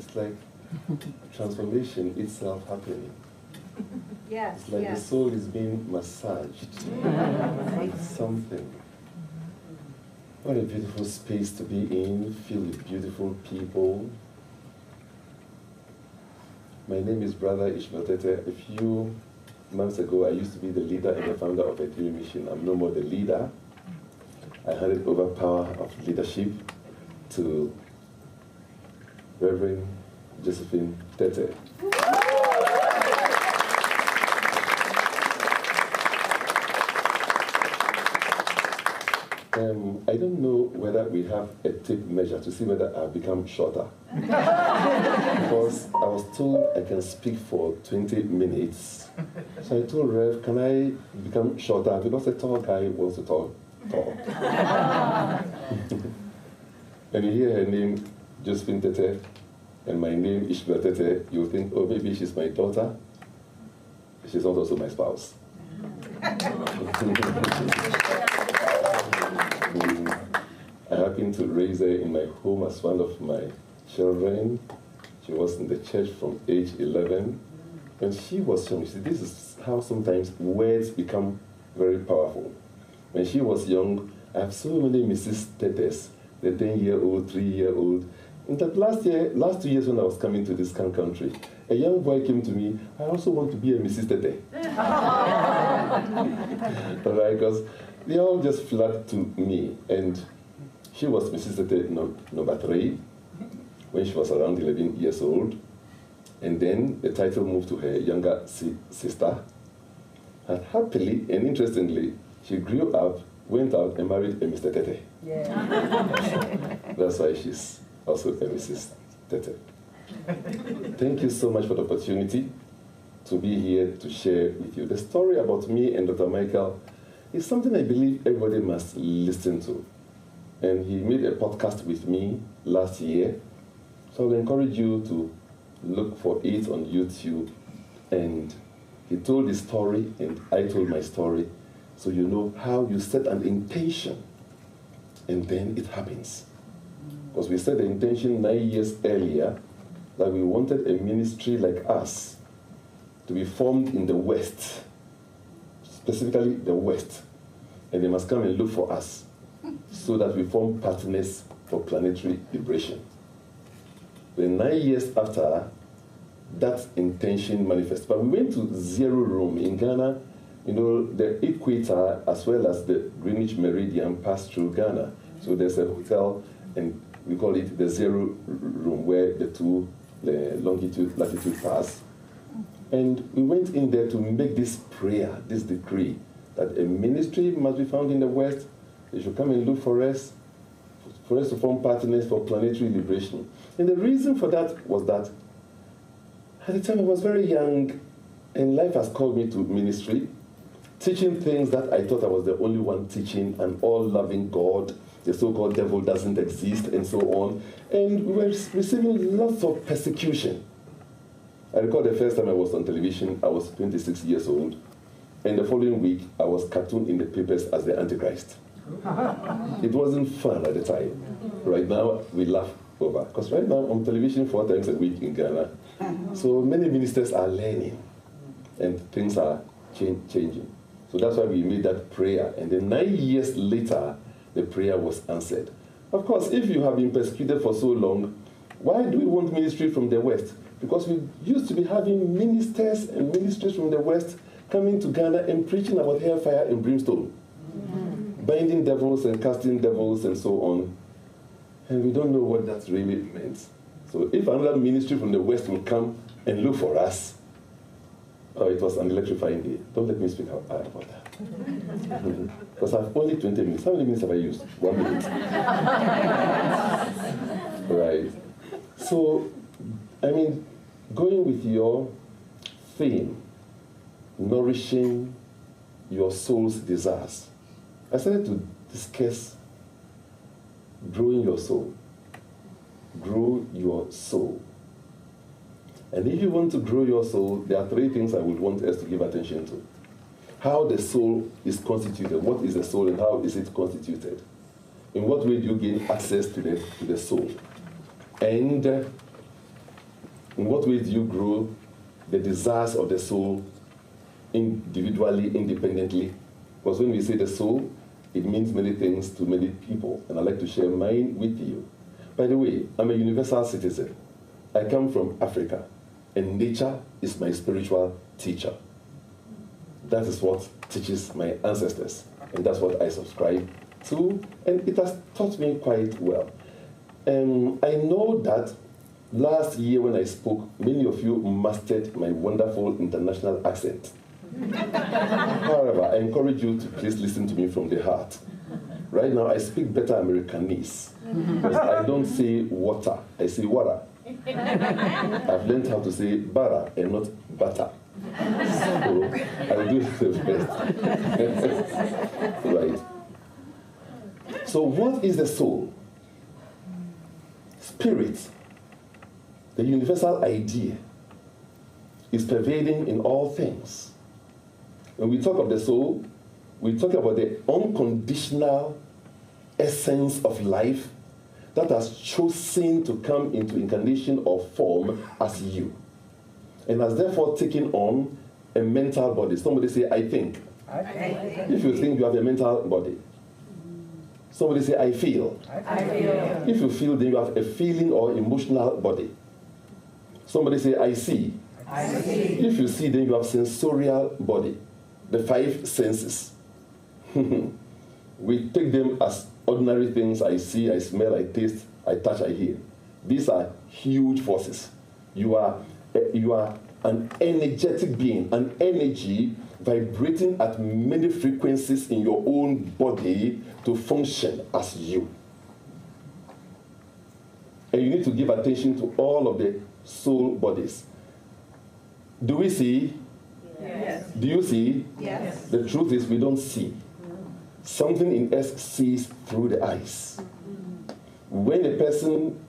It's like transformation itself happening. Yes, It's like yes. the soul is being massaged. Something. What a beautiful space to be in, filled with beautiful people. My name is Brother Ishmael Tetteh. A few months ago, I used to be the leader and the founder of a Dream Mission. I'm no more the leader. I handed over power of leadership to Reverend Josephine Tetteh. I don't know whether we have a tape measure to see whether I've become shorter. Because I was told I can speak for 20 minutes. So I told Rev, can I become shorter? Because a tall guy wants to talk tall. And you hear her name, Josephine Tetteh, and my name, Ishmael Tetteh, you'll think, oh, maybe she's my daughter. She's not also my spouse. I happened to raise her in my home as one of my children. She was in the church from age 11. When she was young, see, this is how sometimes words become very powerful. When she was young, I have so many Mrs. Tettehs, the 10-year-old, 3-year-old. In that last 2 years when I was coming to this country, a young boy came to me, I also want to be a Mrs. Tetteh. All right, because they all just flat to me. And she was Mrs. Tetteh number 3 when she was around 11 years old. And then the title moved to her younger sister. And happily and interestingly, she grew up, went out and married a Mr. Tetteh. Yeah. That's why she's also a Mrs. Tetteh. Thank you so much for the opportunity to be here to share with you. The story about me and Dr. Michael is something I believe everybody must listen to. And he made a podcast with me last year. So I will encourage you to look for it on YouTube. And he told his story and I told my story. So you know how you set an intention and then it happens. Because we set the intention 9 years earlier that we wanted a ministry like us to be formed in the West, specifically the West. And they must come and look for us so that we form partners for planetary liberation. Then 9 years after, that intention manifests. But we went to Zero Room in Ghana. You know, the equator as well as the Greenwich Meridian pass through Ghana. So there's a hotel, and we call it the Zero Room, where the longitude, latitude pass. And we went in there to make this prayer, this decree, that a ministry must be found in the West. They should come and look for us to form partners for planetary liberation. And the reason for that was that at the time I was very young, and life has called me to ministry, teaching things that I thought I was the only one teaching, an all-loving God. The so-called devil doesn't exist, and so on. And we were receiving lots of persecution. I recall the first time I was on television, I was 26 years old. And the following week, I was cartooned in the papers as the Antichrist. It wasn't fun at the time. Right now, we laugh over. Because right now, I'm on television 4 times a week in Ghana. So many ministers are learning. And things are changing. So that's why we made that prayer. And then 9 years later, the prayer was answered. Of course, if you have been persecuted for so long, why do we want ministry from the West? Because we used to be having ministers and ministries from the West coming to Ghana and preaching about hellfire and brimstone, binding devils and casting devils and so on. And we don't know what that really meant. So if another ministry from the West will come and look for us, it was an electrifying day. Don't let me speak out about that. Because I have only 20 minutes. How many minutes have I used? 1 minute. Right. So, I mean, going with your theme, nourishing your soul's desires, I started to discuss growing your soul. Grow your soul. And if you want to grow your soul, there are 3 things I would want us to give attention to. How the soul is constituted. What is the soul and how is it constituted? In what way do you gain access to the soul? And In what ways do you grow the desires of the soul individually, independently? Because when we say the soul, it means many things to many people, and I'd like to share mine with you. By the way, I'm a universal citizen. I come from Africa, and nature is my spiritual teacher. That is what teaches my ancestors, and that's what I subscribe to, and it has taught me quite well. I know that last year when I spoke, many of you mastered my wonderful international accent. However, I encourage you to please listen to me from the heart. Right now, I speak better Americanese, because I don't say water, I say water. I've learned how to say butter and not butter. So I'll do the best. Right. So what is the soul? Spirit, the universal idea, is pervading in all things. When we talk of the soul, we talk about the unconditional essence of life that has chosen to come into incarnation or form as you, and has therefore taken on a mental body. Somebody say, I think. I think. If you think, you have a mental body. Somebody say, I feel. I feel. If you feel, then you have a feeling or emotional body. Somebody say, I see. I see. If you see, then you have sensorial body, the 5 senses. We take them as ordinary things. I see, I smell, I taste, I touch, I hear. These are huge forces. You are an energetic being, an energy vibrating at many frequencies in your own body to function as you. And you need to give attention to all of the soul bodies. Do we see? Yes. Do you see? Yes. The truth is we don't see. Something in us sees through the eyes. When a person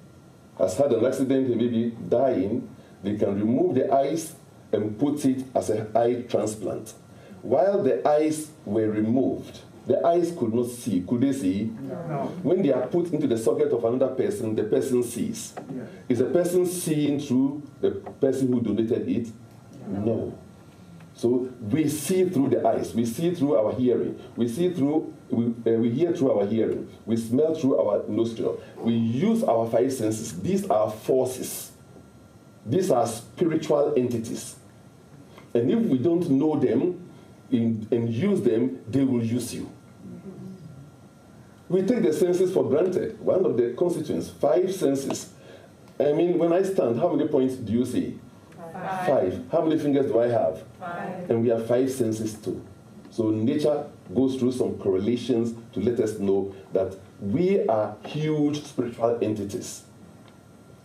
has had an accident and maybe dying, they can remove the eyes and put it as an eye transplant. While the eyes were removed, the eyes could not see. Could they see? No. When they are put into the socket of another person, the person sees. Yeah. Is the person seeing through the person who donated it? No. So we see through the eyes, we see through our hearing, we see through, we hear through our hearing, we smell through our nostril, we use our 5 senses. These are forces. These are spiritual entities. And if we don't know them and use them, they will use you. We take the senses for granted. One of the constituents, 5 senses. I mean, when I stand, how many points do you see? 5. How many fingers do I have? 5. And we have 5 senses too. So nature goes through some correlations to let us know that we are huge spiritual entities.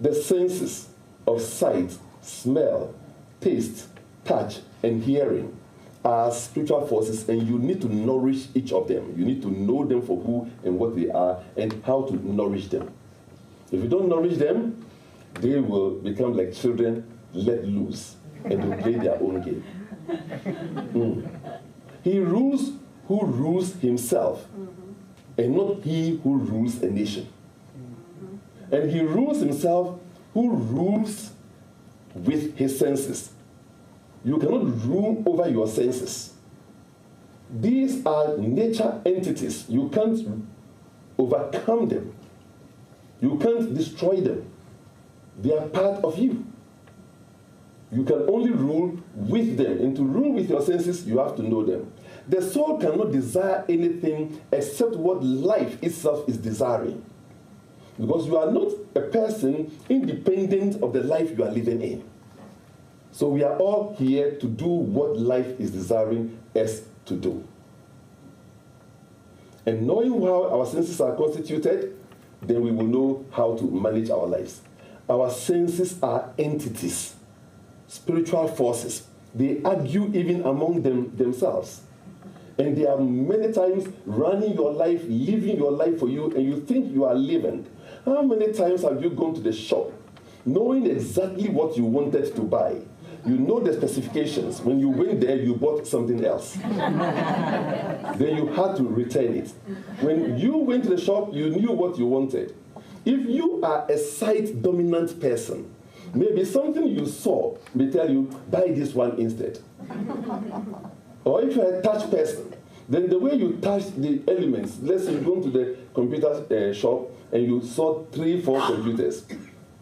The senses of sight, smell, taste, touch, and hearing are spiritual forces, and you need to nourish each of them. You need to know them for who and what they are and how to nourish them. If you don't nourish them, they will become like children let loose, and they play their own game. He rules who rules himself, and not he who rules a nation. And he rules himself who rules with his senses. You cannot rule over your senses. These are nature entities. You can't overcome them. You can't destroy them. They are part of you. You can only rule with them. And to rule with your senses, you have to know them. The soul cannot desire anything except what life itself is desiring. Because you are not a person independent of the life you are living in. So we are all here to do what life is desiring us to do. And knowing how our senses are constituted, then we will know how to manage our lives. Our senses are entities, spiritual forces. They argue even among themselves. And they are many times running your life, living your life for you, and you think you are living. How many times have you gone to the shop knowing exactly what you wanted to buy? You know the specifications. When you went there, you bought something else. Then you had to return it. When you went to the shop, you knew what you wanted. If you are a sight-dominant person, Maybe something you saw may tell you, buy this one instead. Or if you're a touch person, then the way you touch the elements, let's say you go to the computer shop and you saw 3, 4 computers.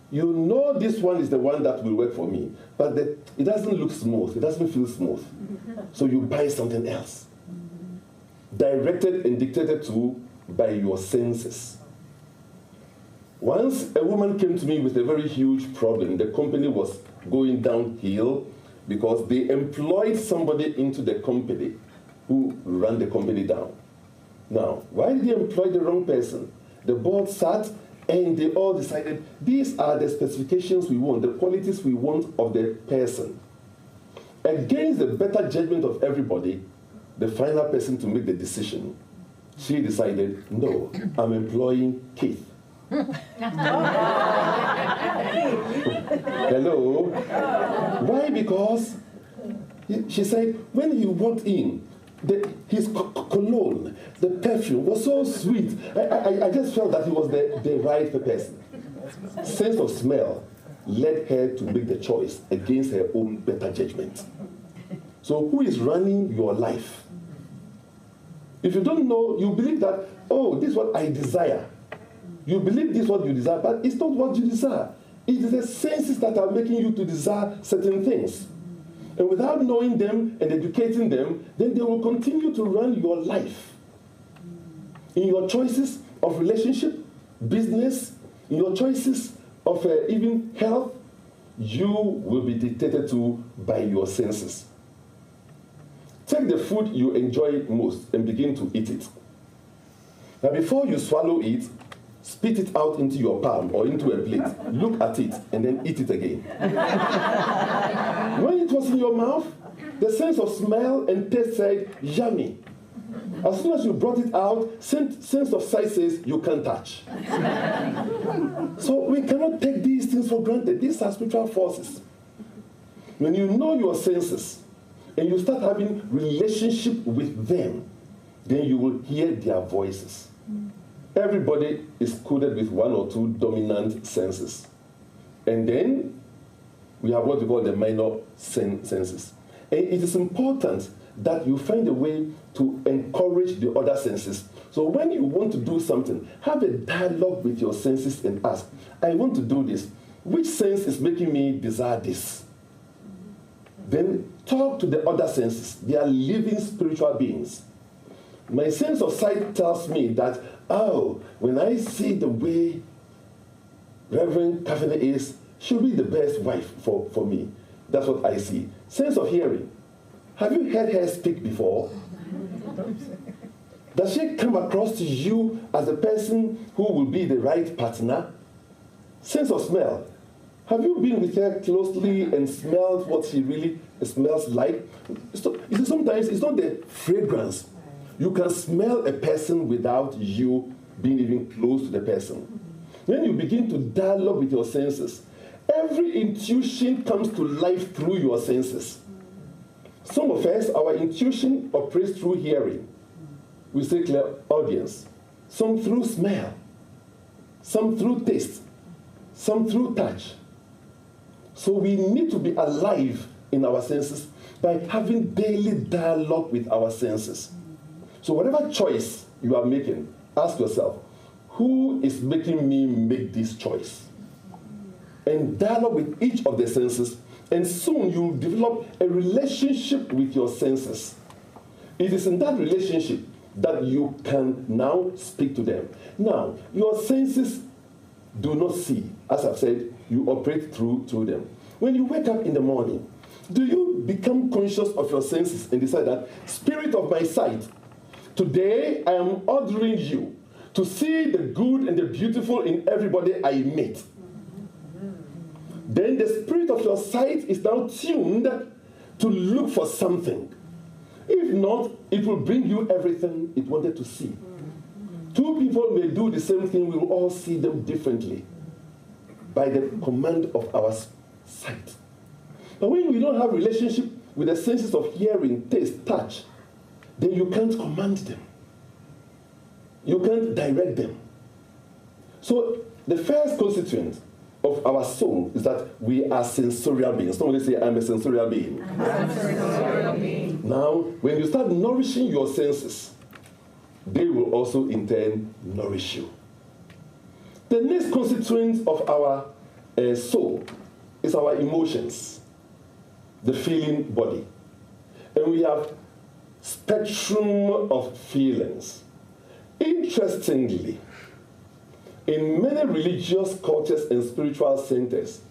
You know this one is the one that will work for me, but it doesn't look smooth, it doesn't feel smooth. So you buy something else. Directed and dictated to by your senses. Once a woman came to me with a very huge problem. The company was going downhill because they employed somebody into the company who ran the company down. Now, why did they employ the wrong person? The board sat and they all decided these are the specifications we want, the qualities we want of the person. Against the better judgment of everybody, the final person to make the decision, she decided, no, I'm employing Keith. Hello? Why? Because she said when he walked in, his cologne, the perfume was so sweet. I just felt that he was the right person. Sense of smell led her to make the choice against her own better judgment. So who is running your life? If you don't know, you believe that, oh, this is what I desire. You believe this is what you desire, but it's not what you desire. It is the senses that are making you to desire certain things. And without knowing them and educating them, then they will continue to run your life. In your choices of relationship, business, in your choices of even health, you will be dictated to by your senses. Take the food you enjoy most and begin to eat it. Now before you swallow it, spit it out into your palm or into a plate. Look at it and then eat it again. When it was in your mouth, the sense of smell and taste said, yummy. As soon as you brought it out, sense of sight says, you can't touch. So we cannot take these things for granted. These are spiritual forces. When you know your senses and you start having relationship with them, then you will hear their voices. Everybody is coded with 1 or 2 dominant senses. And then we have what we call the minor senses. And it is important that you find a way to encourage the other senses. So when you want to do something, have a dialogue with your senses and ask, I want to do this. Which sense is making me desire this? Then talk to the other senses. They are living spiritual beings. My sense of sight tells me that, oh, when I see the way Reverend Kafene is, she'll be the best wife for me. That's what I see. Sense of hearing. Have you heard her speak before? Does she come across to you as a person who will be the right partner? Sense of smell. Have you been with her closely and smelled what she really smells like? Sometimes it's not the fragrance. You can smell a person without you being even close to the person. When you begin to dialogue with your senses, every intuition comes to life through your senses. Some of us, our intuition operates through hearing. We say clairaudience. Some through smell. Some through taste. Some through touch. So we need to be alive in our senses by having daily dialogue with our senses. So whatever choice you are making, ask yourself, who is making me make this choice? And dialogue with each of the senses, and soon you'll develop a relationship with your senses. It is in that relationship that you can now speak to them. Now, your senses do not see. As I've said, you operate through them. When you wake up in the morning, do you become conscious of your senses and decide that, Spirit of my sight, today I am ordering you to see the good and the beautiful in everybody I meet. Then the spirit of your sight is now tuned to look for something. If not, it will bring you everything it wanted to see. Two people may do the same thing, we will all see them differently by the command of our sight. But when we don't have relationship with the senses of hearing, taste, touch, then you can't command them. You can't direct them. So the first constituent of our soul is that we are sensorial beings. Somebody say, I'm a sensorial being. Now, when you start nourishing your senses, they will also in turn nourish you. The next constituent of our soul is our emotions, the feeling body. And we have spectrum of feelings. Interestingly, in many religious cultures and spiritual centers,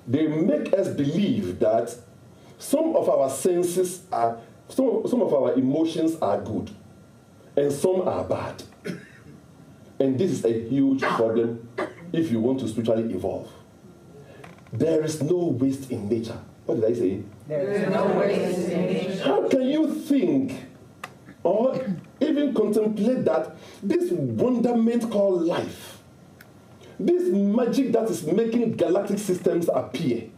they make us believe that some of our senses are, some of our emotions are good, and some are bad. And this is a huge problem if you want to spiritually evolve. There is no waste in nature. What did I say? There is no waste in nature. How can you think or even contemplate that this wonderment called life, this magic that is making galactic systems appear,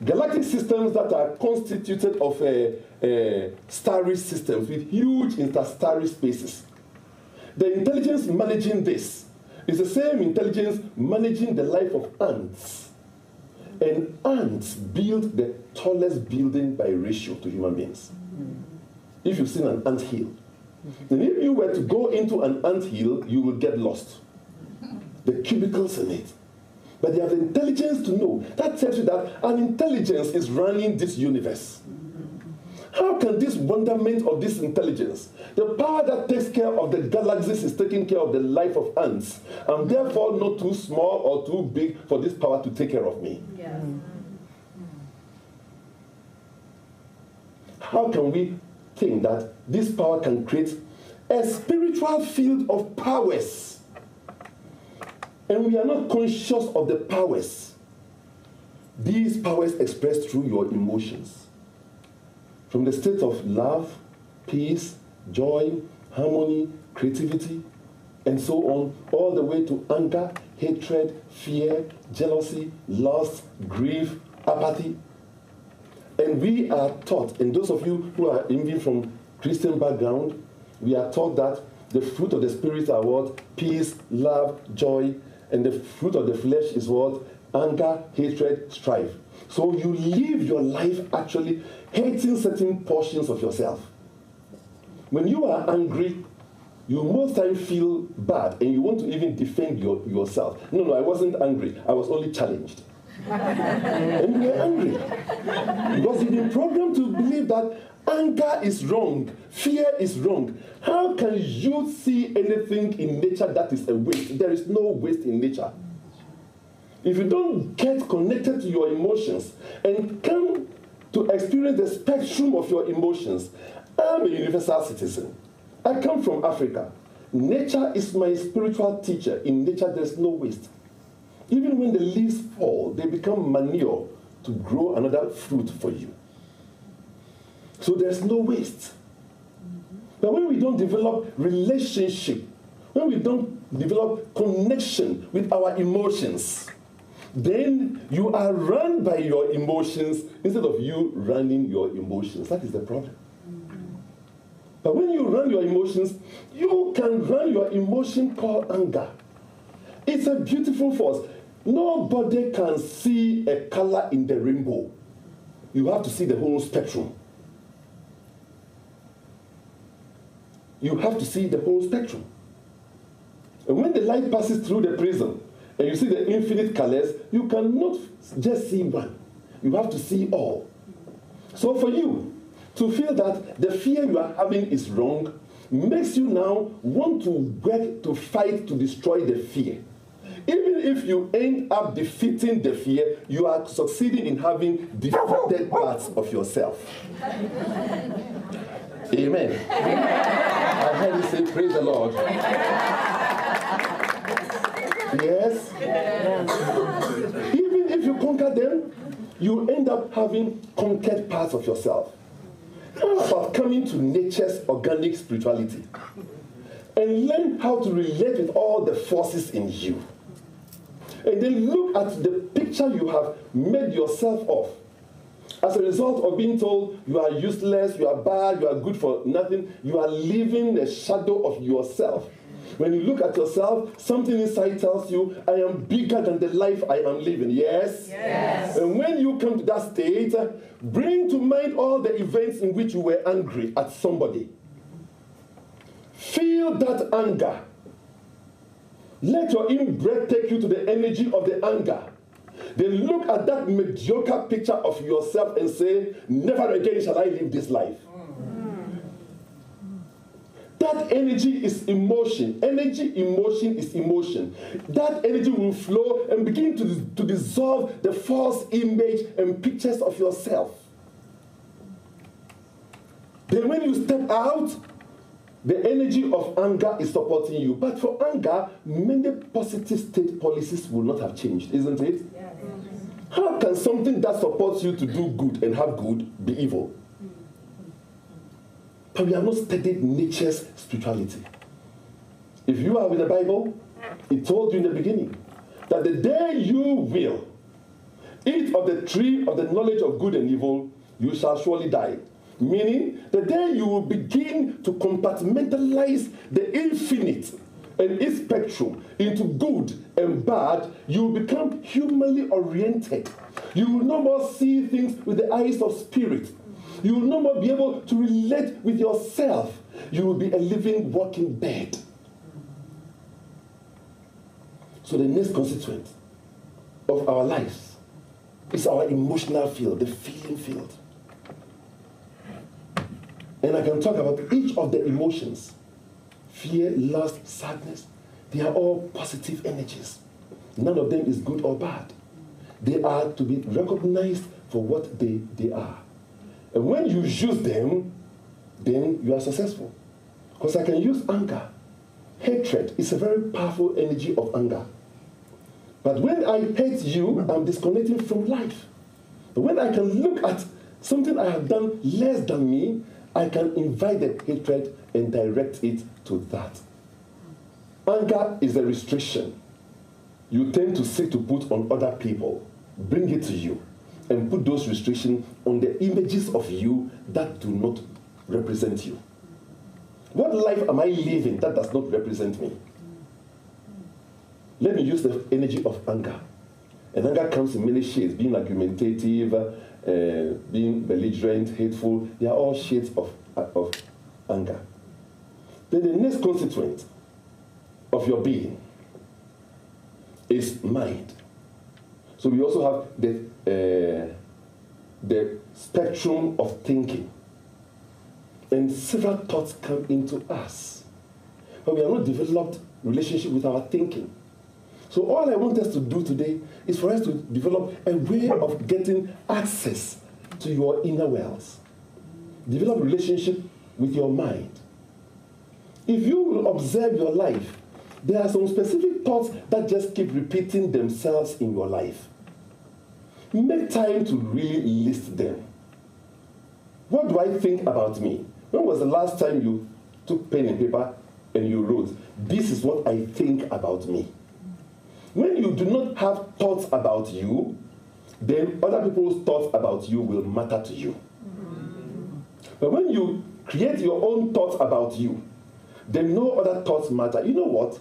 galactic systems that are constituted of starry systems with huge interstarry spaces, the intelligence managing this is the same intelligence managing the life of ants. And ants build the tallest building by ratio to human beings. If you've seen an ant hill, and if you were to go into an ant hill, you will get lost. The cubicles in it. But they have the intelligence to know. That tells you that an intelligence is running this universe. How can this wonderment of this intelligence, the power that takes care of the galaxies is taking care of the life of ants, and therefore not too small or too big for this power to take care of me? Yes. How can we think that this power can create a spiritual field of powers, and we are not conscious of the powers? These powers expressed through your emotions. From the state of love, peace, joy, harmony, creativity, and so on, all the way to anger, hatred, fear, jealousy, lust, grief, apathy. And we are taught, and those of you who are even from Christian background, we are taught that the fruit of the Spirit are what? Peace, love, joy, and the fruit of the flesh is what? Anger, hatred, strife. So you live your life actually hating certain portions of yourself. When you are angry, you most times feel bad and you want to even defend yourself. No, I wasn't angry. I was only challenged. And you're angry. Because you've been programmed to believe that anger is wrong, fear is wrong. How can you see anything in nature that is a waste? There is no waste in nature. If you don't get connected to your emotions and come to experience the spectrum of your emotions, I'm a universal citizen. I come from Africa. Nature is my spiritual teacher. In nature, there's no waste. Even when the leaves fall, they become manure to grow another fruit for you. So there's no waste. But when we don't develop relationship, when we don't develop connection with our emotions, then you are run by your emotions instead of you running your emotions. That is the problem. But when you run your emotions, you can run your emotion called anger. It's a beautiful force. Nobody can see a color in the rainbow. You have to see the whole spectrum. You have to see the whole spectrum. And when the light passes through the prism, and you see the infinite colors, you cannot just see one. You have to see all. So for you to feel that the fear you are having is wrong makes you now want to work to fight to destroy the fear. Even if you end up defeating the fear, you are succeeding in having defeated parts of yourself. Amen. I heard you say, praise the Lord. Yes? Even if you conquer them, you end up having conquered parts of yourself. How about coming to nature's organic spirituality and learn how to relate with all the forces in you? And then look at the picture you have made yourself of. As a result of being told you are useless, you are bad, you are good for nothing, you are living a shadow of yourself. When you look at yourself, something inside tells you, I am bigger than the life I am living. Yes? Yes. And when you come to that state, bring to mind all the events in which you were angry at somebody. Feel that anger. Let your in-breath take you to the energy of the anger. Then look at that mediocre picture of yourself and say, never again shall I live this life. That energy is emotion. Energy, emotion is emotion. That energy will flow and begin to dissolve the false image and pictures of yourself. Then when you step out, the energy of anger is supporting you. But for anger, many positive state policies will not have changed, isn't it? Yes. How can something that supports you to do good and have good be evil? But we have not studied nature's spirituality. If you are with the Bible, it told you in the beginning that the day you will eat of the tree of the knowledge of good and evil, you shall surely die. Meaning, the day you will begin to compartmentalize the infinite and its spectrum into good and bad, you will become humanly oriented. You will no more see things with the eyes of spirit. You will no more be able to relate with yourself. You will be a living, walking bed. So the next constituent of our lives is our emotional field, the feeling field. And I can talk about each of the emotions. Fear, lust, sadness. They are all positive energies. None of them is good or bad. They are to be recognized for what they are. And when you use them, then you are successful. Because I can use anger. Hatred is a very powerful energy of anger. But when I hate you, I'm disconnecting from life. But when I can look at something I have done less than me, I can invite the hatred and direct it to that. Anger is a restriction you tend to seek to put on other people. Bring it to you and put those restrictions on the images of you that do not represent you. What life am I living that does not represent me? Let me use the energy of anger. And anger comes in many shades, being argumentative, being belligerent, hateful. They are all shades of anger. Then the next constituent of your being is mind. So we also have the spectrum of thinking. And several thoughts come into us. But we have not developed relationship with our thinking. So all I want us to do today is for us to develop a way of getting access to your inner wells. Develop a relationship with your mind. If you will observe your life, there are some specific thoughts that just keep repeating themselves in your life. Make time to really list them. What do I think about me? When was the last time you took pen and paper and you wrote, this is what I think about me? When you do not have thoughts about you, then other people's thoughts about you will matter to you. But when you create your own thoughts about you, then no other thoughts matter. You know what?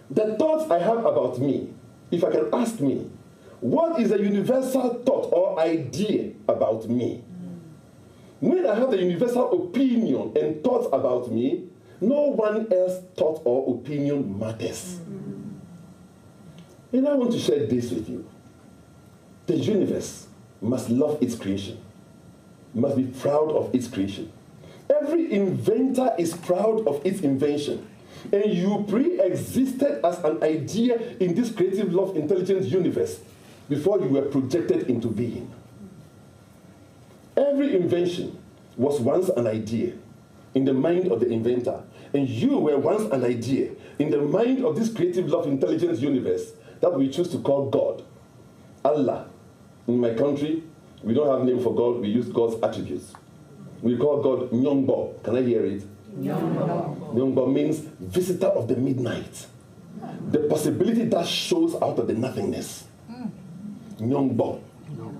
The thoughts I have about me, if I can ask me, what is a universal thought or idea about me? When I have a universal opinion and thoughts about me, no one else's thought or opinion matters. And I want to share this with you. The universe must love its creation, must be proud of its creation. Every inventor is proud of its invention. And you pre-existed as an idea in this creative love intelligence universe before you were projected into being. Every invention was once an idea in the mind of the inventor. And you were once an idea in the mind of this creative love intelligence universe that we choose to call God. Allah. In my country, we don't have a name for God, we use God's attributes. We call God Nyongbo. Can I hear it? Nyongbo. Nyongbo means visitor of the midnight. The possibility that shows out of the nothingness. Nyongbo.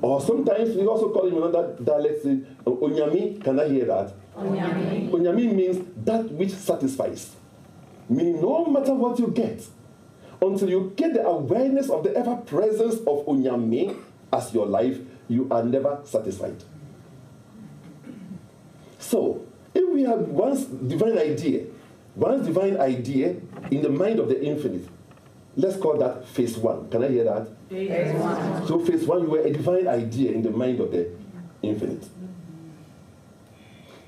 Or sometimes we also call him another dialect, Onyami. Can I hear that? Onyami. Onyami means that which satisfies. Meaning no matter what you get, until you get the awareness of the ever-presence of Onyame as your life, you are never satisfied. So, if we have one divine idea in the mind of the infinite, let's call that phase 1. Can I hear that? Phase 1. So phase 1, you were a divine idea in the mind of the infinite.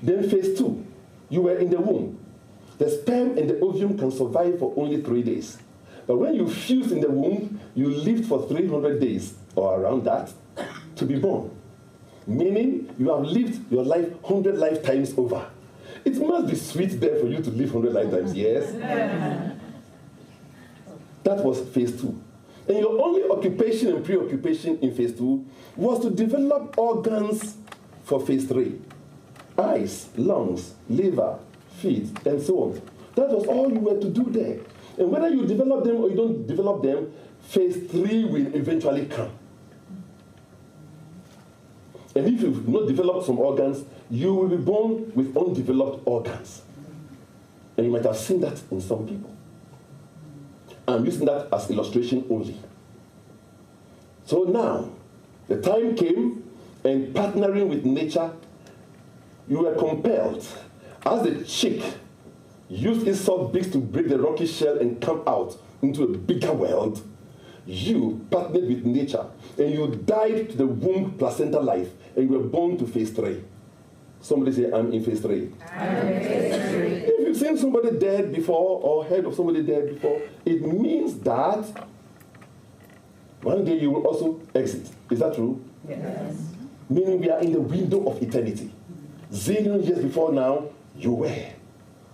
Then phase 2, you were in the womb. The sperm and the ovum can survive for only 3 days. But when you fused in the womb, you lived for 300 days, or around that, to be born. Meaning, you have lived your life 100 lifetimes over. It must be sweet there for you to live 100 lifetimes, yes? That was phase 2. And your only occupation and preoccupation in phase 2 was to develop organs for phase 3. Eyes, lungs, liver, feet, and so on. That was all you were to do there. And whether you develop them or you don't develop them, phase 3 will eventually come. And if you've not developed some organs, you will be born with undeveloped organs. And you might have seen that in some people. I'm using that as illustration only. So now, the time came, and partnering with nature, you were compelled, as the chick used its soft beaks to break the rocky shell and come out into a bigger world, you partnered with nature, and you died to the womb placenta life, and you were born to phase 3. Somebody say, I'm in phase 3. I'm in phase 3. If you've seen somebody dead before or heard of somebody dead before, it means that one day you will also exit. Is that true? Yes. Meaning we are in the window of eternity. Zillion years before now, you were.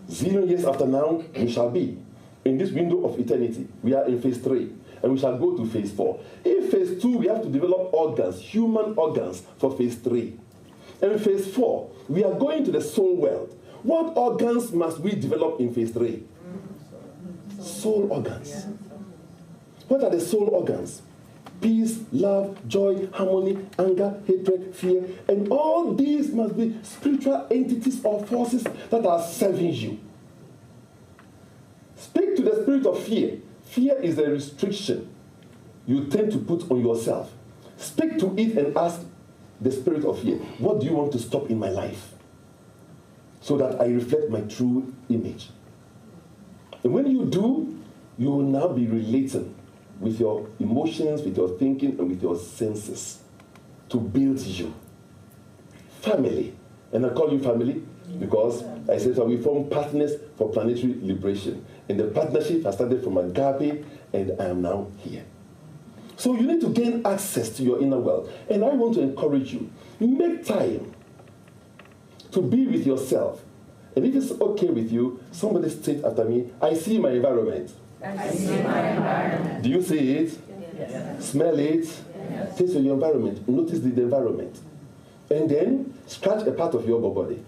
Zillion years after now, you shall be. In this window of eternity, we are in phase 3, and we shall go to phase 4. In phase 2, we have to develop organs, human organs, for phase 3. And in phase 4, we are going to the soul world. What organs must we develop in phase 3? Soul organs. What are the soul organs? Peace, love, joy, harmony, anger, hatred, fear. And all these must be spiritual entities or forces that are serving you. Speak to the spirit of fear. Fear is a restriction you tend to put on yourself. Speak to it and ask the spirit of fear, what do you want to stop in my life so that I reflect my true image? And when you do, you will now be relating with your emotions, with your thinking, and with your senses to build you. Family. And I call you family because I said that we form partners for planetary liberation. And the partnership has started from agape, and I am now here. So you need to gain access to your inner world. And I want to encourage you, make time to be with yourself. And if it's okay with you, somebody state after me, I see my environment. I see my environment. Do you see it? Yes. Smell it? Yes. Taste your environment. Notice the environment. And then scratch a part of your body.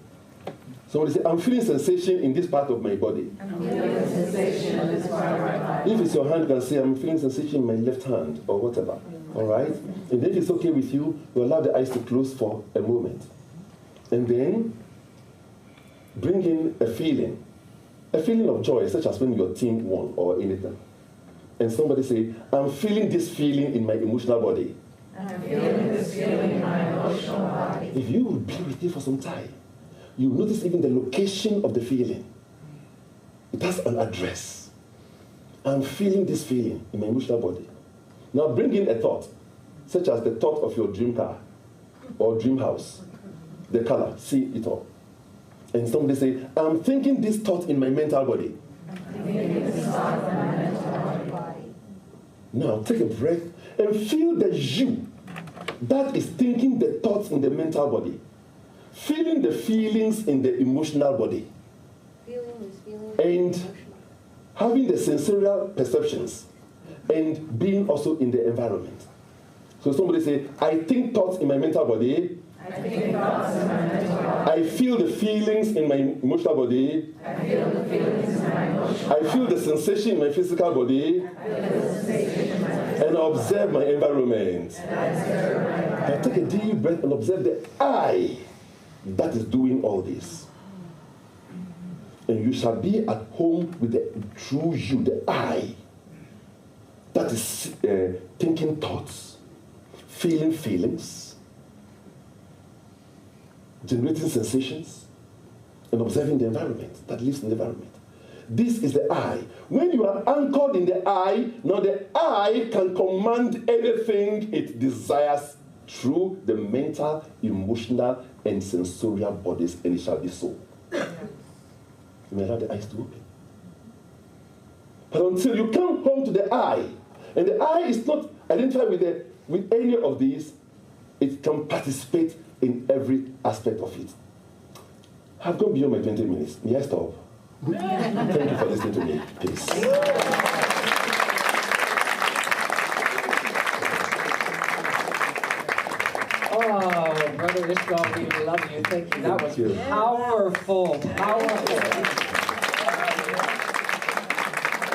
Somebody say, I'm feeling sensation in this part of my body. I'm feeling sensation in this part of my body. If it's your hand, you can say, I'm feeling sensation in my left hand or whatever. All right? And then if it's okay with you, you allow the eyes to close for a moment. And then bring in a feeling of joy, such as when your team won or anything. And somebody say, I'm feeling this feeling in my emotional body. I'm feeling this feeling in my emotional body. If you will be with it for some time, you will notice even the location of the feeling. It has an address. I'm feeling this feeling in my emotional body. Now bring in a thought, such as the thought of your dream car or dream house. The color, see it all. And somebody say, I'm thinking this thought in my mental body. I'm thinking this thought in my mental body. Now take a breath and feel the you that is thinking the thoughts in the mental body. Feeling the feelings in the emotional body. And having the sensorial perceptions. And being also in the environment. So somebody say, I think thoughts in my mental body. I think thoughts in my mental body. I feel the feelings in my emotional body. I feel the feelings in my emotional body. I feel the sensation in my physical body. I feel the sensation in my And I observe my environment. And I observe my environment. Now take a deep breath and observe the I that is doing all this. and you shall be at home with the true you, the I, that is thinking thoughts, feeling feelings, generating sensations, and observing the environment that lives in the environment. This is the I. When you are anchored in the I, now the I can command anything it desires through the mental, emotional, and sensorial bodies, and it shall be so. You may allow the eyes to open. But until you come home to the I, and the I is not identified with any of these, it can participate in every aspect of it. I've gone beyond my 20 minutes. May I stop? Thank you for listening to me. Peace. Oh, Brother Ishmael, we love you. Thank you. That was powerful. Powerful.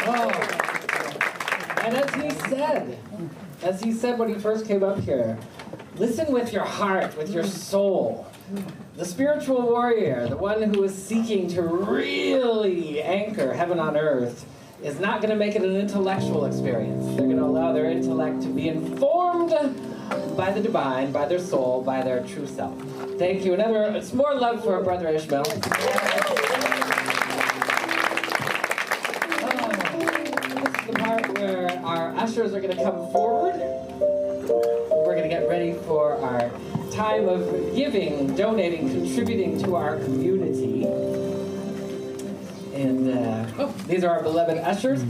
Oh. And as he said when he first came up here, listen with your heart, with your soul. The spiritual warrior, the one who is seeking to really anchor heaven on earth, is not going to make it an intellectual experience. They're going to allow their intellect to be informed by the divine, by their soul, by their true self. Thank you. It's more love for Brother Ishmael. This is the part where our ushers are going to come forward. We're going to get ready for our time of giving, donating, contributing to our community. And these are our beloved ushers.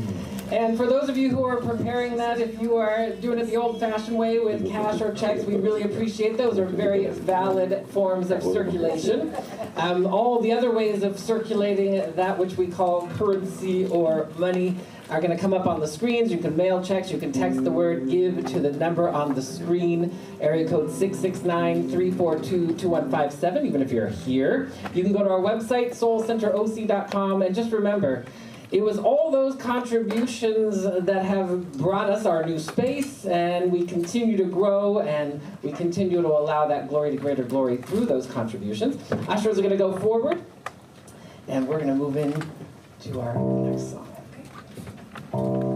And for those of you who are preparing that, if you are doing it the old-fashioned way with cash or checks, we really appreciate those. Are very valid forms of circulation. All the other ways of circulating that which we call currency or money are going to come up on the screens. You can mail checks. You can text the word GIVE to the number on the screen, area code 669-342-2157, even if you're here. You can go to our website, soulcenteroc.com, and just remember, it was all those contributions that have brought us our new space, and we continue to grow, and we continue to allow that glory to greater glory through those contributions. Ushers are going to go forward, and we're going to move in to our next song. Hold on.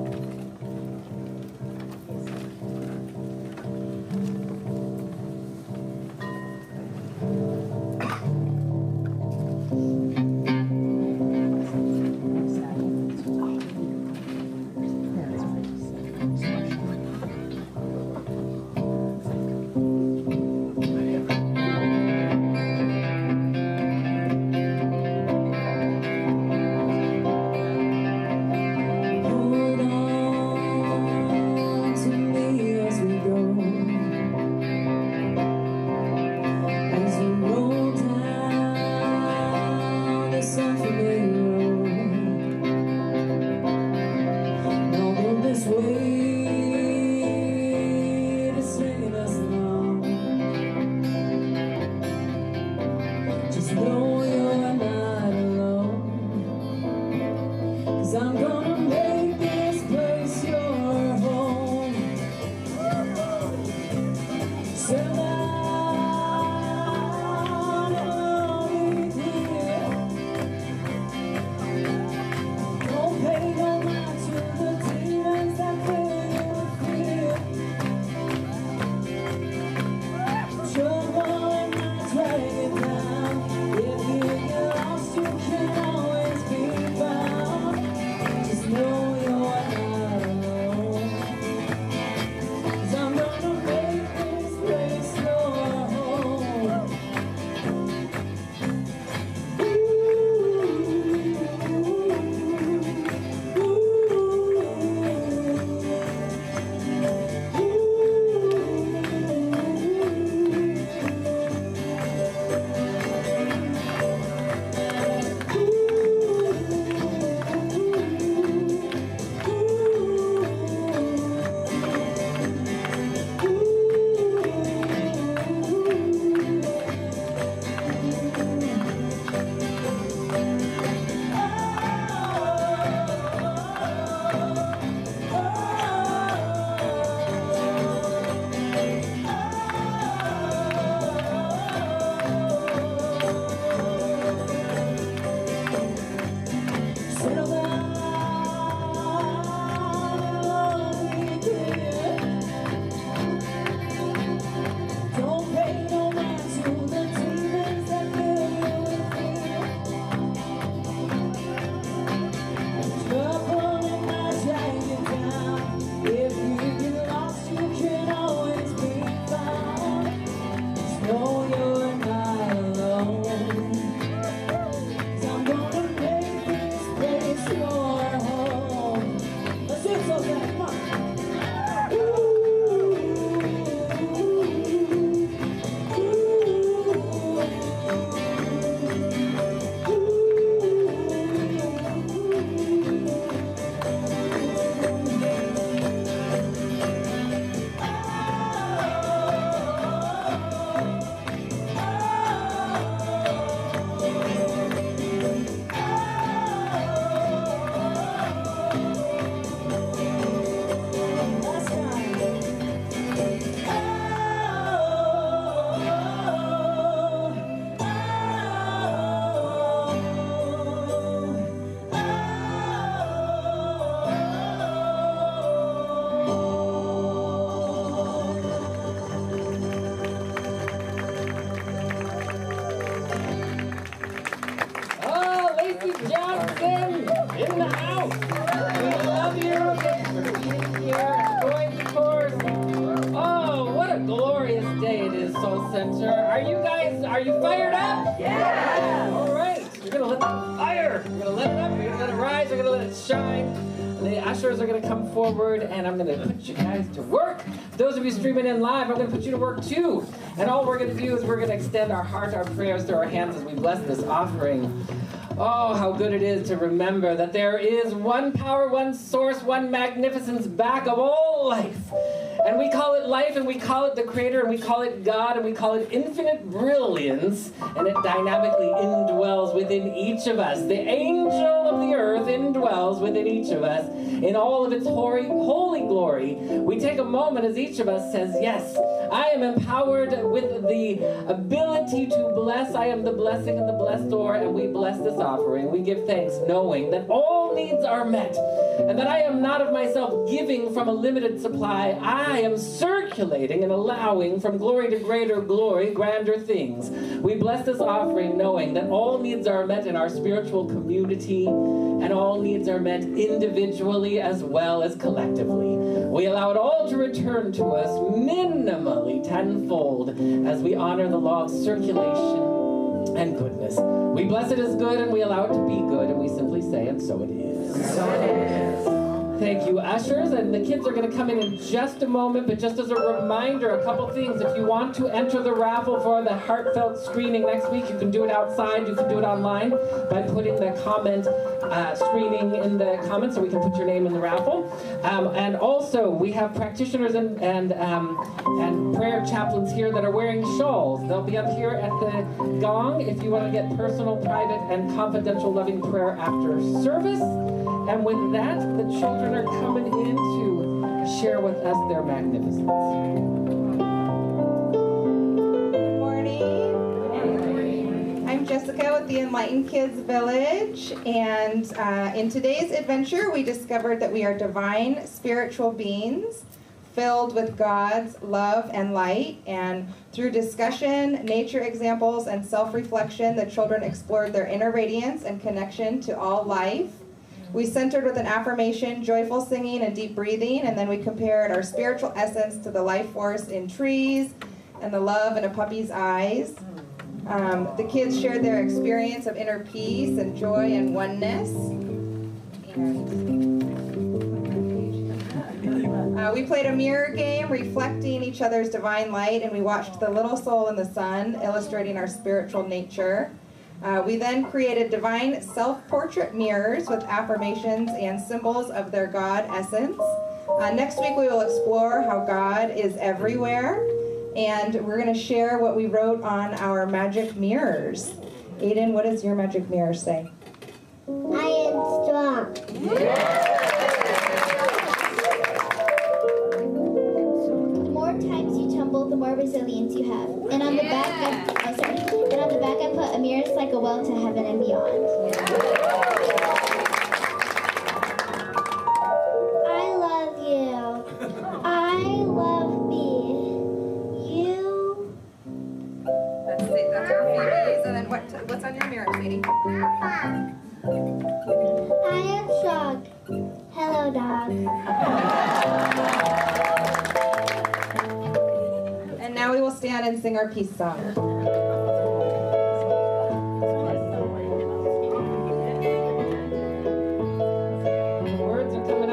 in the house. We love you. Thank you for being here. Enjoy the course. Oh, what a glorious day it is, Soul Center. Are you fired up? Yeah! All right. You're going to let that fire. You're going to let it up. You're going to let it rise. You're going to let it shine. The ushers are going to come forward, and I'm going to put you guys to work. Those of you streaming in live, I'm going to put you to work too. And all we're going to do is we're going to extend our heart, our prayers through our hands as we bless this offering. Oh, how good it is to remember that there is one power, one source, one magnificence back of all life. And we call it life, and we call it the Creator, and we call it God, and we call it infinite brilliance, and it dynamically indwells within each of us. The angel of the earth indwells within each of us in all of its holy glory. We take a moment as each of us says, yes, I am empowered with the ability to bless. I am the blessing and the blessor, and we bless this offering. We give thanks knowing that all needs are met, and that I am not of myself giving from a limited supply. I am circulating and allowing from glory to greater glory, grander things. We bless this offering knowing that all needs are met in our spiritual community, and all needs are met individually as well as collectively. We allow it all to return to us minimally tenfold as we honor the law of circulation and goodness. We bless it as good, and we allow it to be good, and we simply say, and so it is. So it is. Thank you, ushers, and the kids are going to come in just a moment, but just as a reminder, a couple things. If you want to enter the raffle for the heartfelt screening next week, you can do it outside, you can do it online by putting the comment screening in the comments so we can put your name in the raffle. And also, we have practitioners and prayer chaplains here that are wearing shawls. They'll be up here at the gong if you want to get personal, private, and confidential loving prayer after service. And with that, the children are coming in to share with us their magnificence. Good morning. I'm Jessica with the Enlightened Kids Village, and in today's adventure, we discovered that we are divine spiritual beings filled with God's love and light, and through discussion, nature examples, and self-reflection, the children explored their inner radiance and connection to all life. We centered with an affirmation, joyful singing, and deep breathing, and then we compared our spiritual essence to the life force in trees and the love in a puppy's eyes. The kids shared their experience of inner peace and joy and oneness. We played a mirror game reflecting each other's divine light, and we watched the little soul in the sun, illustrating our spiritual nature. We then created divine self-portrait mirrors with affirmations and symbols of their God essence. Next week we will explore how God is everywhere, and we're going to share what we wrote on our magic mirrors. Aiden, what does your magic mirror say? I am strong. The more times you tumble, the more resilience you have. And on the back, I put a mirror is like a well to heaven and beyond. I love you. I love me. You. That's it. That's our babies. And then what's on your mirror, sweetie? I am shocked. Hello, dog. And now we will stand and sing our peace song.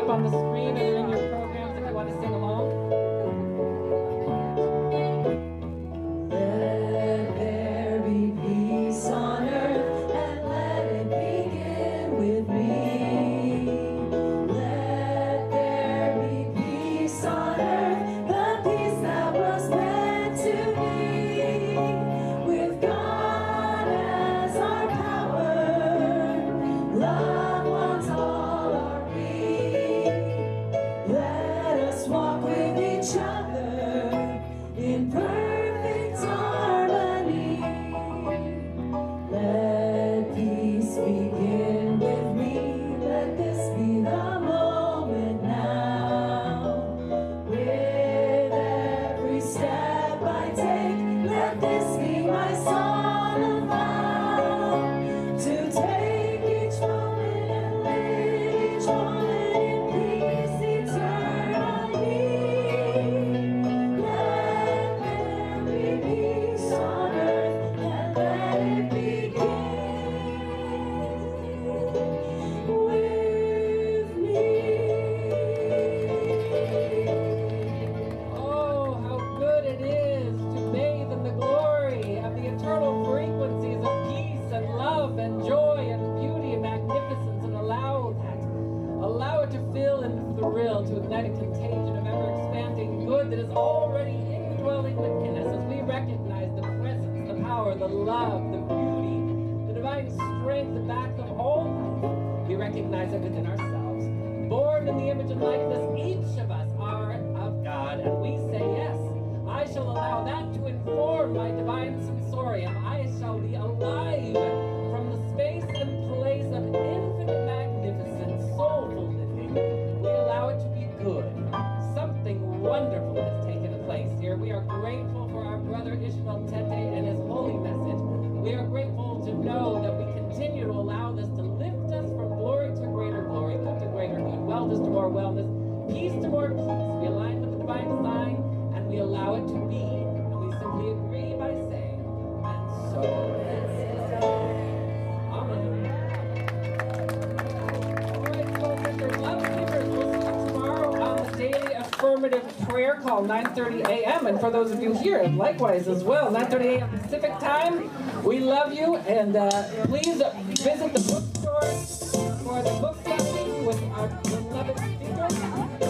On the screen, or they're in your programs if you want to sing along. Let there be peace on earth, and let it begin with me. Let there be peace on earth, the peace that was meant to be. within ourselves. Born in the image and likeness, each of us are of God, and we say yes. I shall allow that to inform my divine sensorium. I shall be alive from the space and place of infinite magnificence, soulful living. We allow it to be good. Something wonderful has taken place here. We are grateful for our brother Ishmael Tetteh and his holy message. We are grateful to know that we continue to allow this to lift us from glory to greater glory, good to greater good, wellness to more wellness, peace to more peace. We align with the divine design, and we allow it to be. And we simply agree by saying, and so it is. Amen. All right, soul sisters, love believers, we'll see you tomorrow on the daily affirmative prayer call, 9:30 a.m. And for those of you here, likewise as well, 9:30 a.m. Pacific time. We love you, and please visit the bookstore for the book signing with our beloved speakers.